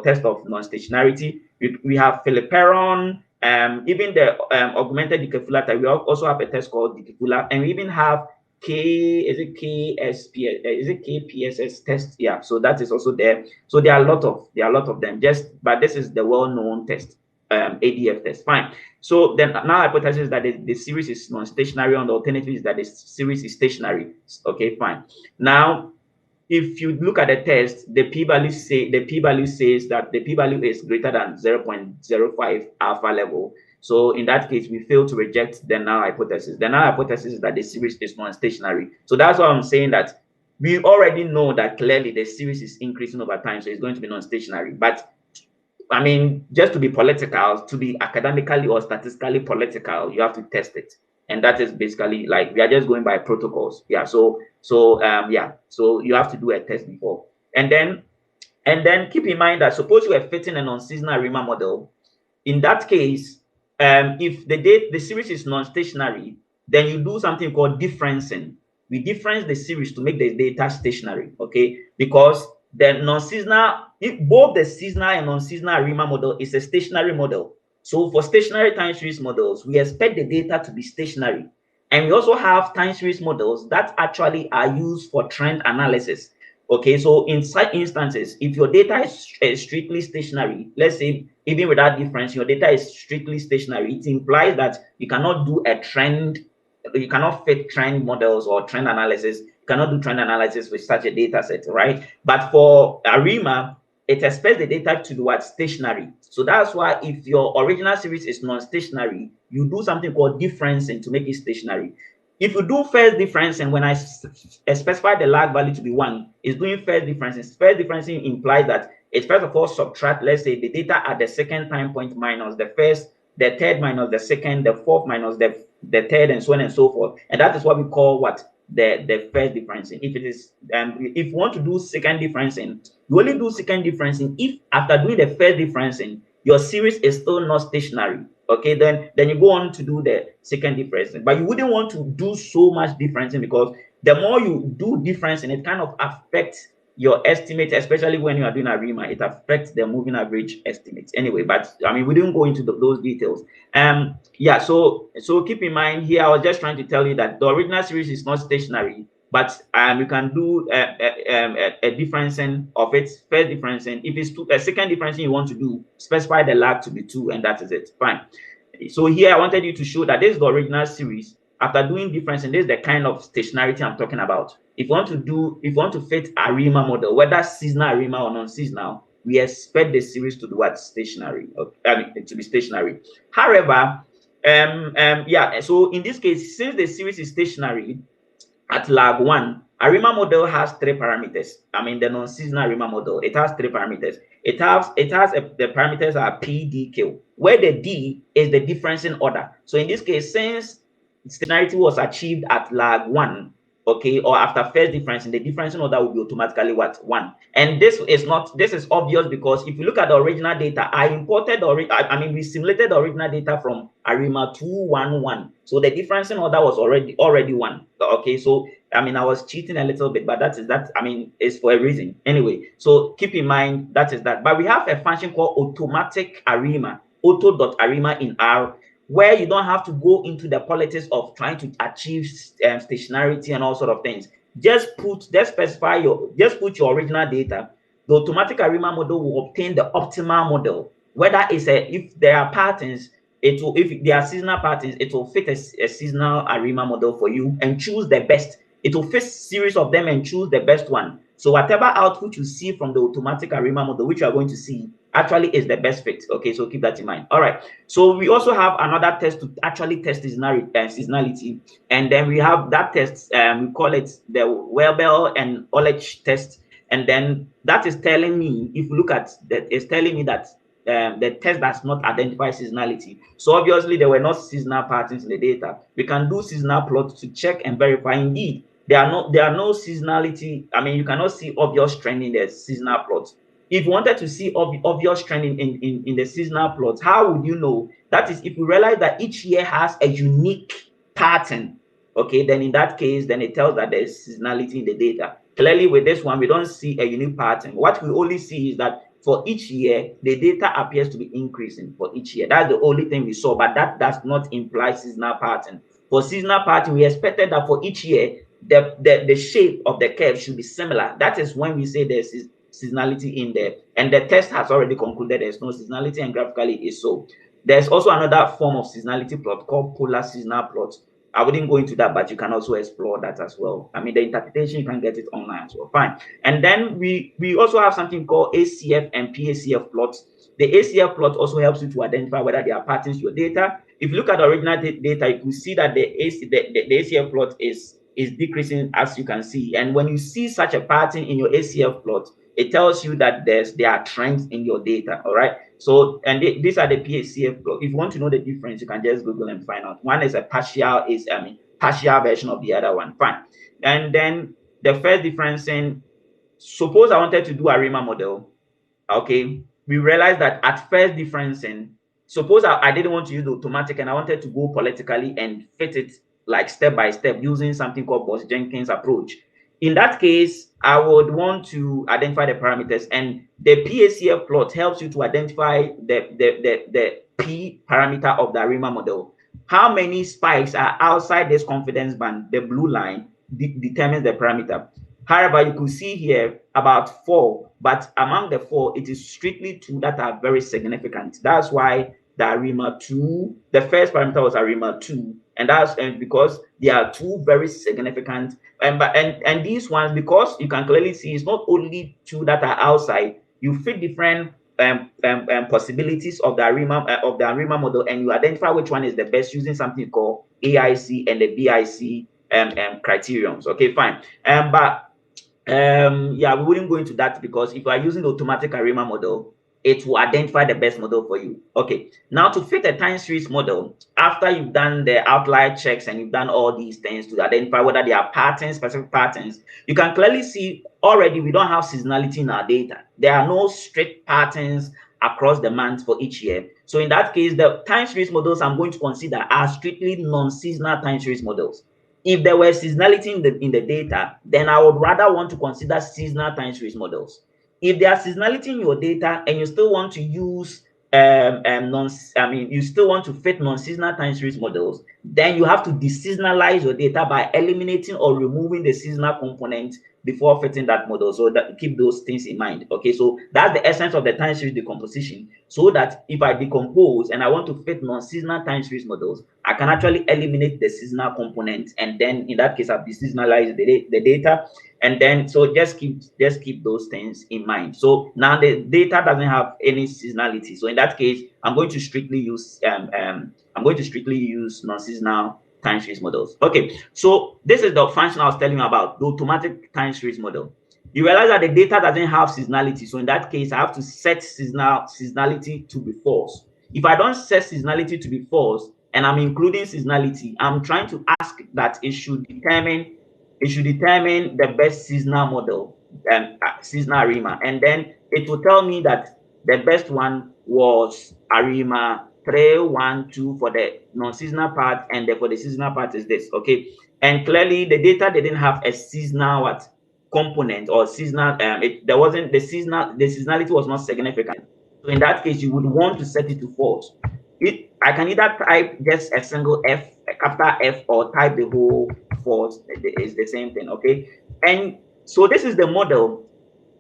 test of non-stationarity. We have filiperon. Even the augmented decafula type. We also have a test called decafula, and we even have KPSS test? Yeah, so that is also there. So there are a lot of them. But this is the well-known test, ADF test. Fine. So then now hypothesis is that the series is non-stationary, and the alternative is that the series is stationary. Okay, fine. Now, if you look at the test, the p-value says that the p-value is greater than 0.05 alpha level. So in that case, we fail to reject the null hypothesis. The null hypothesis is that the series is non-stationary. So that's why I'm saying that we already know that clearly the series is increasing over time, so it's going to be non-stationary. But I mean, just to be political, to be academically or statistically political, you have to test it. And that is basically like we are just going by protocols. Yeah. So you have to do a test before. And then keep in mind that suppose you are fitting a non-seasonal RIMA model. In that case, if the series is non-stationary, then you do something called differencing. We difference the series to make the data stationary, okay? Because the non-seasonal, both the seasonal and non-seasonal RIMA model is a stationary model. So for stationary time series models, we expect the data to be stationary. And we also have time series models that actually are used for trend analysis. Okay, so in such instances, if your data is strictly stationary, let's say even without difference, your data is strictly stationary, it implies that you cannot do a trend, you cannot fit trend models or trend analysis, you cannot do trend analysis with such a data set, right? But for ARIMA, it expects the data to do what? Stationary. So that's why if your original series is non-stationary, you do something called differencing to make it stationary. If you do first difference, and when I specify the lag value to be 1, it's doing first differencing. First differencing implies that it first of all subtract, let's say, the data at the second time point minus the first, the third minus the second, the fourth minus the third, and so on and so forth. And that is what we call what? The first differencing. If it is if you want to do second differencing, you only do second differencing if after doing the first differencing, your series is still not stationary. Okay, then you go on to do the second differencing. But you wouldn't want to do so much differencing, because the more you do differencing, it kind of affects your estimate, especially when you are doing a RIMA. It affects the moving average estimates anyway. But I mean, we didn't go into those details. Yeah, so keep in mind here, I was just trying to tell you that the original series is not stationary, but you can do a differencing of its first differencing. If it's a second differencing you want to do, specify the lag to be 2, and that is it. Fine. So here I wanted you to show that this is the original series. After doing difference, and this is the kind of stationarity I'm talking about. If you want to fit a ARIMA model, whether seasonal ARIMA or non-seasonal, we expect the series to be what? Stationary. I mean, to be stationary. However, yeah, so in this case, since the series is stationary, at lag 1, ARIMA model has 3 parameters. I mean, the non-seasonal ARIMA model, it has 3 parameters. The parameters are P, D, Q, where the D is the difference in order. So in this case, since stationarity was achieved at lag 1, okay, or after first difference, the difference in order will be automatically what? 1. And this is obvious because if you look at the original data, we simulated the original data from ARIMA 211. So the difference in order was already 1. Okay, so I was cheating a little bit, but it's for a reason. Anyway, so keep in mind that is that. But we have a function called automatic ARIMA, auto.arima in R, where you don't have to go into the politics of trying to achieve stationarity and all sort of things. Just put your original data. The automatic ARIMA model will obtain the optimal model. Whether if there are patterns, if there are seasonal patterns, it will fit a seasonal ARIMA model for you and choose the best. It will fit series of them and choose the best one. So whatever output you see from the automatic ARIMA model, which you are going to see, actually is the best fit. Okay, so keep that in mind. All right. So we also have another test to actually test seasonality, and then we have that test. We call it the Welbel and Olich test, and then that is telling me, if you look at that, it's telling me that the test does not identify seasonality. So obviously there were not seasonal patterns in the data. We can do seasonal plots to check and verify. Indeed, there are no seasonality. You cannot see obvious trend in the seasonal plots. If you wanted to see obvious trend in the seasonal plots, how would you know? That is, if you realize that each year has a unique pattern, okay, then in that case, then it tells that there's seasonality in the data. Clearly, with this one, we don't see a unique pattern. What we only see is that for each year, the data appears to be increasing for each year. That's the only thing we saw, but that does not imply seasonal pattern. For seasonal pattern, we expected that for each year, the shape of the curve should be similar. That is when we say there's seasonality in there, and the test has already concluded there's no seasonality, and graphically it is so. There's also another form of seasonality plot called polar seasonal plot. I wouldn't go into that, but you can also explore that as well. The interpretation, you can get it online as well. Fine. And then we also have something called ACF and PACF plots. The ACF plot also helps you to identify whether there are patterns in your data. If you look at the original data, you can see that the ACF plot is decreasing, as you can see. And when you see such a pattern in your ACF plot, it tells you that there are trends in your data. All right. So, and these are the PACF plot. If you want to know the difference, you can just Google and find out. One is a partial version of the other one. Fine. And then the first difference in, suppose I wanted to do a ARIMA model. Okay. We realized that at first differencing, suppose I didn't want to use the automatic and I wanted to go politically and fit it like step by step using something called Bose-Jenkins approach. In that case, I would want to identify the parameters, and the PACF plot helps you to identify the P parameter of the ARIMA model. How many spikes are outside this confidence band, the blue line, determines the parameter. However, you could see here about 4, but among the 4, it is strictly 2 that are very significant. That's why the ARIMA 2, the first parameter was ARIMA 2, and that's because there are 2 very significant. And these ones, because you can clearly see, it's not only 2 that are outside. You fit different possibilities of the ARIMA model, and you identify which one is the best using something called AIC and the BIC criterions. Okay, fine. Yeah, we wouldn't go into that because if you are using the automatic ARIMA model, it will identify the best model for you. Okay, now to fit a time series model, after you've done the outlier checks and you've done all these things to identify whether there are patterns, specific patterns, you can clearly see already we don't have seasonality in our data. There are no strict patterns across the months for each year. So in that case, the time series models I'm going to consider are strictly non-seasonal time series models. If there were seasonality in the data, then I would rather want to consider seasonal time series models. If there are seasonality in your data and you still want to use you still want to fit non-seasonal time series models, then you have to deseasonalize your data by eliminating or removing the seasonal component before fitting that model. So that keep those things in mind. Okay, so that's the essence of the time series decomposition. So that if I decompose and I want to fit non-seasonal time series models, I can actually eliminate the seasonal component, and then in that case, I've deseasonalized the data. And then so just keep those things in mind. So now the data doesn't have any seasonality, so in that case I'm going to strictly use non-seasonal time series models. Okay, so this is the function I was telling you about, the automatic time series model. You realize that the data doesn't have seasonality, so in that case I have to set seasonality to be false. If I don't set seasonality to be false and I'm including seasonality, I'm trying to ask that it should determine the best seasonal model, seasonal ARIMA, and then it will tell me that the best one was ARIMA 312 for the non-seasonal part, and then for the seasonal part is this. Okay, and clearly the data didn't have a seasonal component or seasonal. There wasn't the seasonality was not significant. So in that case, you would want to set it to false. I can either type just a single F, a capital F, or type the whole false. It's the same thing. Okay, and so this is the model.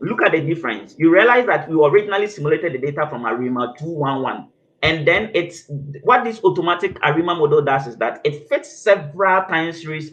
Look at the difference. You realize that we originally simulated the data from ARIMA 211, and then it's what this automatic ARIMA model does is that it fits several time series,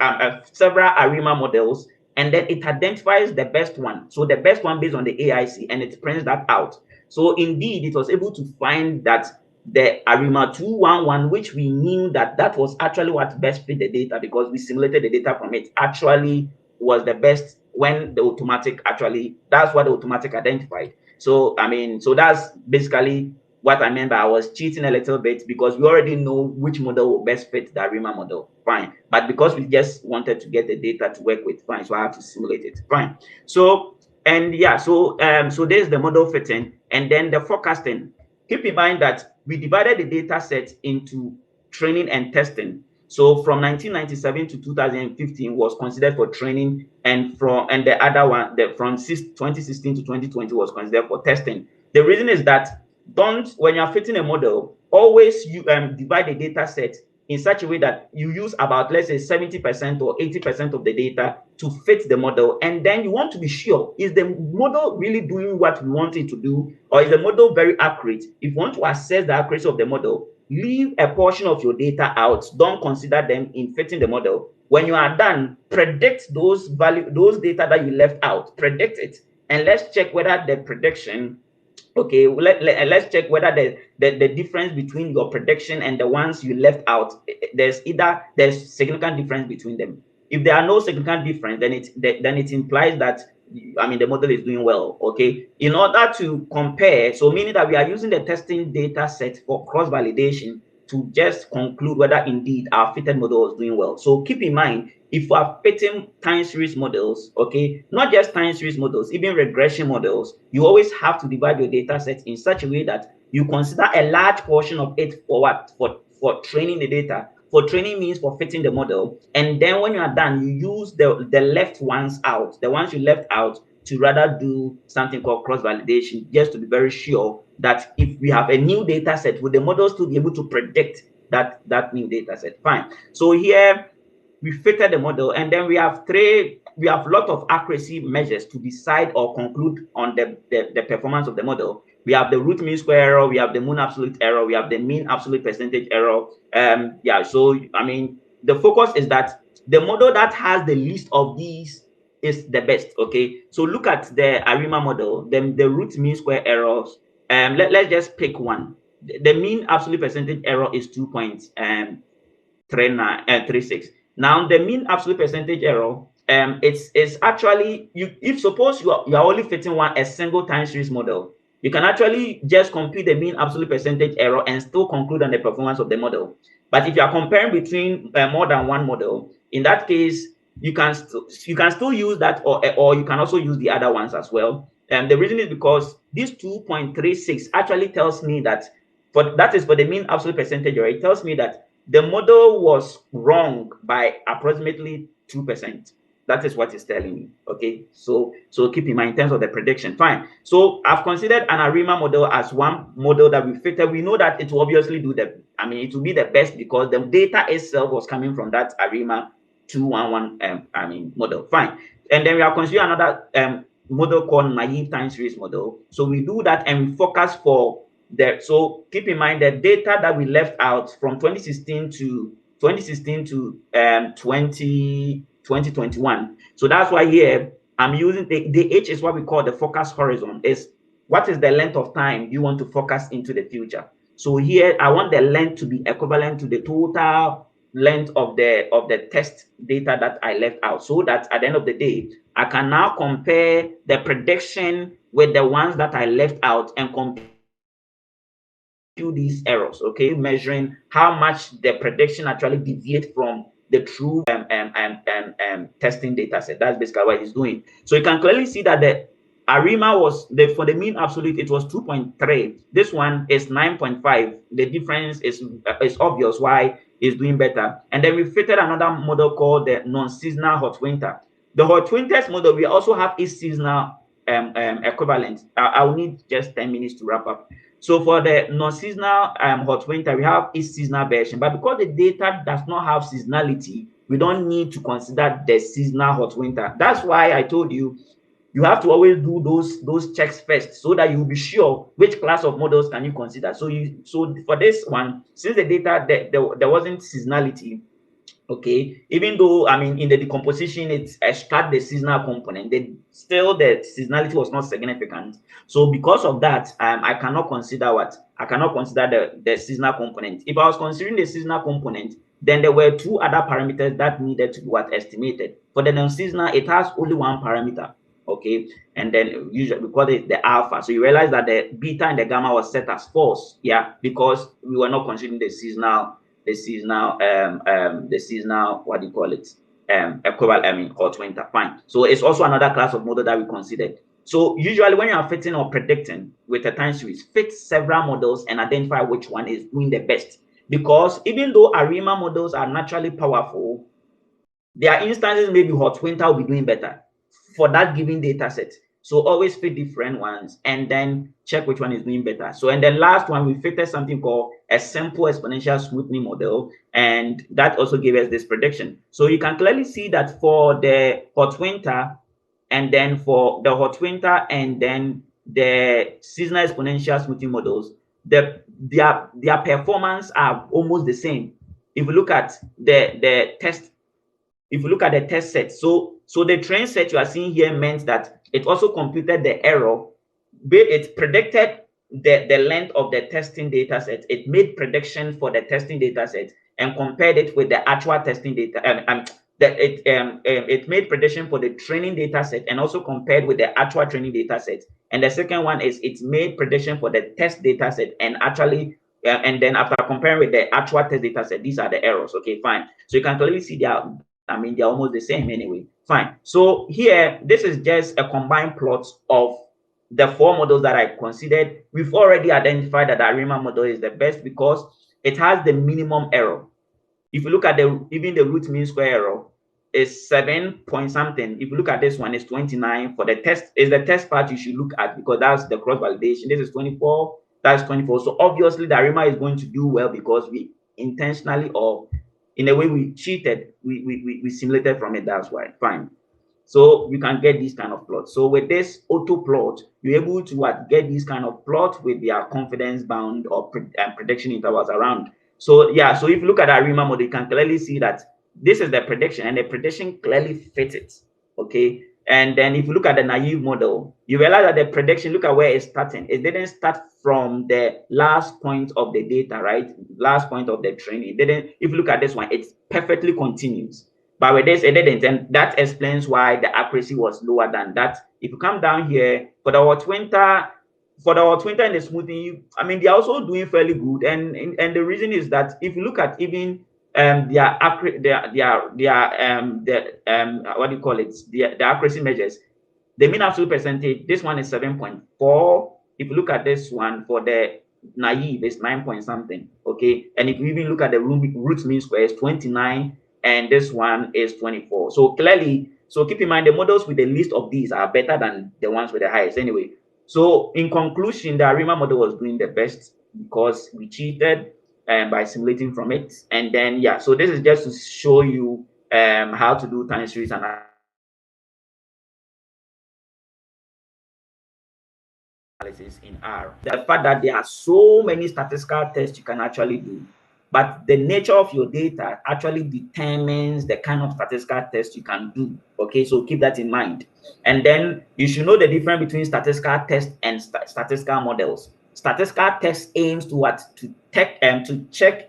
several ARIMA models, and then it identifies the best one. So the best one based on the AIC, and it prints that out. So indeed, it was able to find that the ARIMA 211, which we knew that was actually what best fit the data because we simulated the data from it, actually was the best when the automatic actually, that's what the automatic identified. So so that's basically what I meant by I was cheating a little bit because we already know which model will best fit the ARIMA model. Fine. But because we just wanted to get the data to work with, fine. So I have to simulate it. Fine. So so there's the model fitting, and then the forecasting. Keep in mind that we divided the data set into training and testing. So from 1997 to 2015 was considered for training, and the other one, from 2016 to 2020 was considered for testing. The reason is that when you're fitting a model, always you divide the data set in such a way that you use about, let's say, 70% or 80% of the data to fit the model. And then you want to be sure, is the model really doing what we want it to do, or is the model very accurate? If you want to assess the accuracy of the model, leave a portion of your data out. Don't consider them in fitting the model. When you are done, predict those data that you left out, predict it, and let's check whether the prediction, okay, let's check whether the difference between your prediction and the ones you left out, there's significant difference between them. If there are no significant difference, then it implies that the model is doing well. Okay, in order to compare, so meaning that we are using the testing data set for cross validation to just conclude whether indeed our fitted model is doing well. So keep in mind, if we are fitting time series models, okay, not just time series models, even regression models, you always have to divide your data set in such a way that you consider a large portion of it for what? For training the data. For training means for fitting the model. And then when you are done, you use the left ones out, the ones you left out, to rather do something called cross-validation, just to be very sure that if we have a new data set, will the model still be able to predict that new data set? Fine. So here we fitted the model, and then we have a lot of accuracy measures to decide or conclude on the performance of the model. We have the root mean square error, we have the mean absolute error, we have the mean absolute percentage error. So the focus is that the model that has the least of these is the best. Okay, so look at the ARIMA model, the root mean square errors. Let's just pick one. The mean absolute percentage error is 2.36. Now the mean absolute percentage error, it's actually, if suppose you are only fitting a single time series model, you can actually just compute the mean absolute percentage error and still conclude on the performance of the model. But if you are comparing between more than one model, in that case, you can still use that, or you can also use the other ones as well. And the reason is because this 2.36 actually tells me that that is for the mean absolute percentage error. It tells me that the model was wrong by approximately 2%. That is what it's telling me. Okay, so keep in mind in terms of the prediction. Fine. So I've considered an ARIMA model as one model that we fitted. We know that it will obviously do the, I mean, it will be the best because the data itself was coming from that ARIMA 211 model. Fine. And then we are considering another model called naive time series model. So we do that and we focus for the, so keep in mind the data that we left out from 2016 to 2021. So that's why here I'm using the H is what we call the focus horizon. Is what is the length of time you want to focus into the future. So here I want the length to be equivalent to the total length of the test data that I left out, so that at the end of the day I can now compare the prediction with the ones that I left out and compare these errors, okay, measuring how much the prediction actually deviates from the true testing data set. That's basically what it's doing. So you can clearly see that the ARIMA was, for the mean absolute, it was 2.3. This one is 9.5. The difference is obvious why it's doing better. And then we fitted another model called the non-seasonal hot winter. The hot winters model, we also have a seasonal equivalent. I'll need just 10 minutes to wrap up. So for the non-seasonal hot winter, we have a seasonal version, but because the data does not have seasonality, we don't need to consider the seasonal hot winter. That's why I told you you have to always do those checks first, so that you'll be sure which class of models can you consider. So for this one, since the data there wasn't seasonality, okay, even though I mean in the decomposition it's extract the seasonal component, still the seasonality was not significant. So because of that, I cannot consider the seasonal component. If I was considering the seasonal component, then there were two other parameters that needed to be estimated. For the non-seasonal, it has only one parameter, okay, and then usually we call it the alpha. So you realize that the beta and the gamma was set as false, yeah, because we were not considering the seasonal what do you call it, equivalent, I mean hot winter. Fine. So it's also another class of model that we considered. So usually when you are fitting or predicting with a time series, fit several models and identify which one is doing the best, because even though ARIMA models are naturally powerful, there are instances maybe hot winter will be doing better for that given data set. So always fit different ones and then check which one is doing better. So and the last one, we fitted something called a simple exponential smoothing model, and that also gave us this prediction. So you can clearly see that for the hot winter and then for the hot winter and then the seasonal exponential smoothing models, their performance are almost the same. If you look at the test, if you look at the test set, so the train set you are seeing here meant that it also computed the error, it predicted the length of the testing data set, it made prediction for the testing data set and compared it with the actual testing data, it made prediction for the training data set and also compared with the actual training data set. And the second one is it made prediction for the test data set and actually and then after comparing with the actual test data set, these are the errors. Okay, fine. So you can clearly see they are, I mean, they're almost the same anyway. Fine. So here, this is just a combined plot of the four models that I considered. We've already identified that the ARIMA model is the best because it has the minimum error. If you look at even the root mean square error is 7 point something. If you look at this one, it's 29. For the test, is the test part you should look at because that's the cross validation. This is 24. That's 24. So obviously the ARIMA is going to do well because we intentionally or in a way we cheated, we simulated from it. That's why. Fine. So you can get this kind of plot. So with this auto plot, you're able to get this kind of plot with their confidence bound or prediction intervals around. So yeah, so if you look at the ARIMA model, you can clearly see that this is the prediction and the prediction clearly fits it. Okay. And then if you look at the naive model, you realize that the prediction, look at where it's starting. It didn't start from the last point of the data, right? Last point of the training. It didn't, if you look at this one, it's perfectly continuous. But with this, it didn't. And that explains why the accuracy was lower than that. If you come down here, for the hot winter and the smoothing, I mean, they're also doing fairly good. And the reason is that if you look at even their what do you call it? The accuracy measures, the mean absolute percentage, this one is 7.4. If you look at this one for the naive, it's 9 point something. Okay. And if you even look at the root mean square, it's 29, and this one is 24. So clearly, So keep in mind the models with the least of these are better than the ones with the highest anyway. So in conclusion, the ARIMA model was doing the best because we cheated by simulating from it. And then, yeah, so this is just to show you how to do time series analysis in R. The fact that there are so many statistical tests you can actually do, but the nature of your data actually determines the kind of statistical test you can do. Okay, so keep that in mind. And then you should know the difference between statistical tests and statistical models. Statistical test aims to what? To check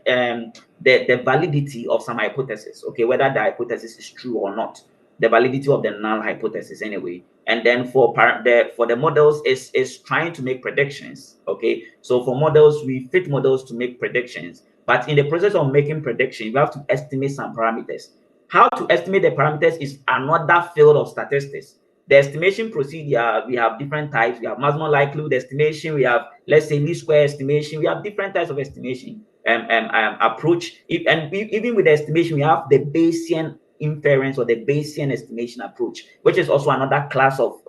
the validity of some hypothesis. Okay, whether the hypothesis is true or not, the validity of the null hypothesis anyway. And then for the models is trying to make predictions. Okay, so for models, we fit models to make predictions, but in the process of making predictions, you have to estimate some parameters. How to estimate the parameters is another field of statistics. The estimation procedure, we have different types. We have maximum likelihood estimation. We have, let's say, least square estimation. We have different types of estimation approach. Even with the estimation, we have the Bayesian inference or the Bayesian estimation approach, which is also another class of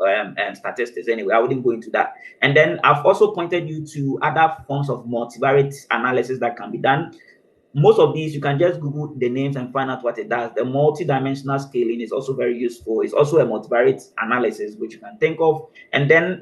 statistics. Anyway, I wouldn't go into that. And then I've also pointed you to other forms of multivariate analysis that can be done. Most of these, you can just Google the names and find out what it does. The multi-dimensional scaling is also very useful. It's also a multivariate analysis, which you can think of. And then,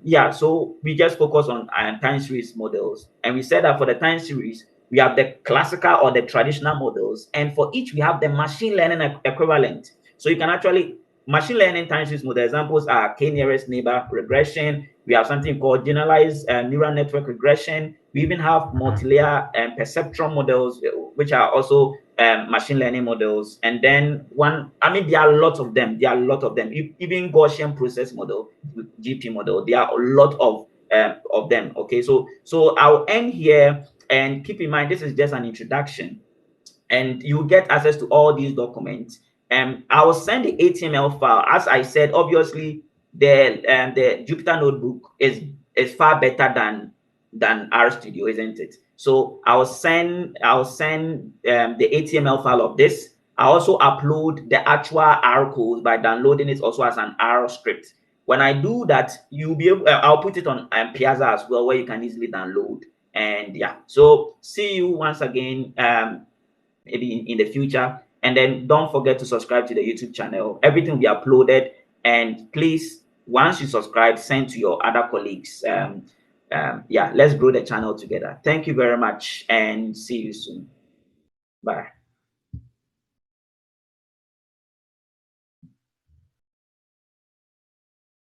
yeah, so we just focus on time series models. And we said that for the time series, we have the classical or the traditional models. And for each, we have the machine learning equivalent. So you can actually, machine learning time series model examples are k-nearest neighbor regression. We have something called generalized neural network regression. We even have multi-layer perceptron models, which are also machine learning models. And then there are lots of them. There are a lot of them. Even Gaussian process model, GP model, there are a lot of them. Okay, so I'll end here, and keep in mind this is just an introduction, and you get access to all these documents. I will send the HTML file. As I said, obviously the Jupyter notebook is far better than RStudio, isn't it? So I'll send the HTML file of this. I also upload the actual R code by downloading it also as an R script. When I do that, you'll be able. I'll put it on Piazza as well, where you can easily download. And yeah, so see you once again. Maybe in the future. And then don't forget to subscribe to the YouTube channel. Everything will be uploaded. And please, once you subscribe, send to your other colleagues. Yeah, let's grow the channel together. Thank you very much, and see you soon. Bye.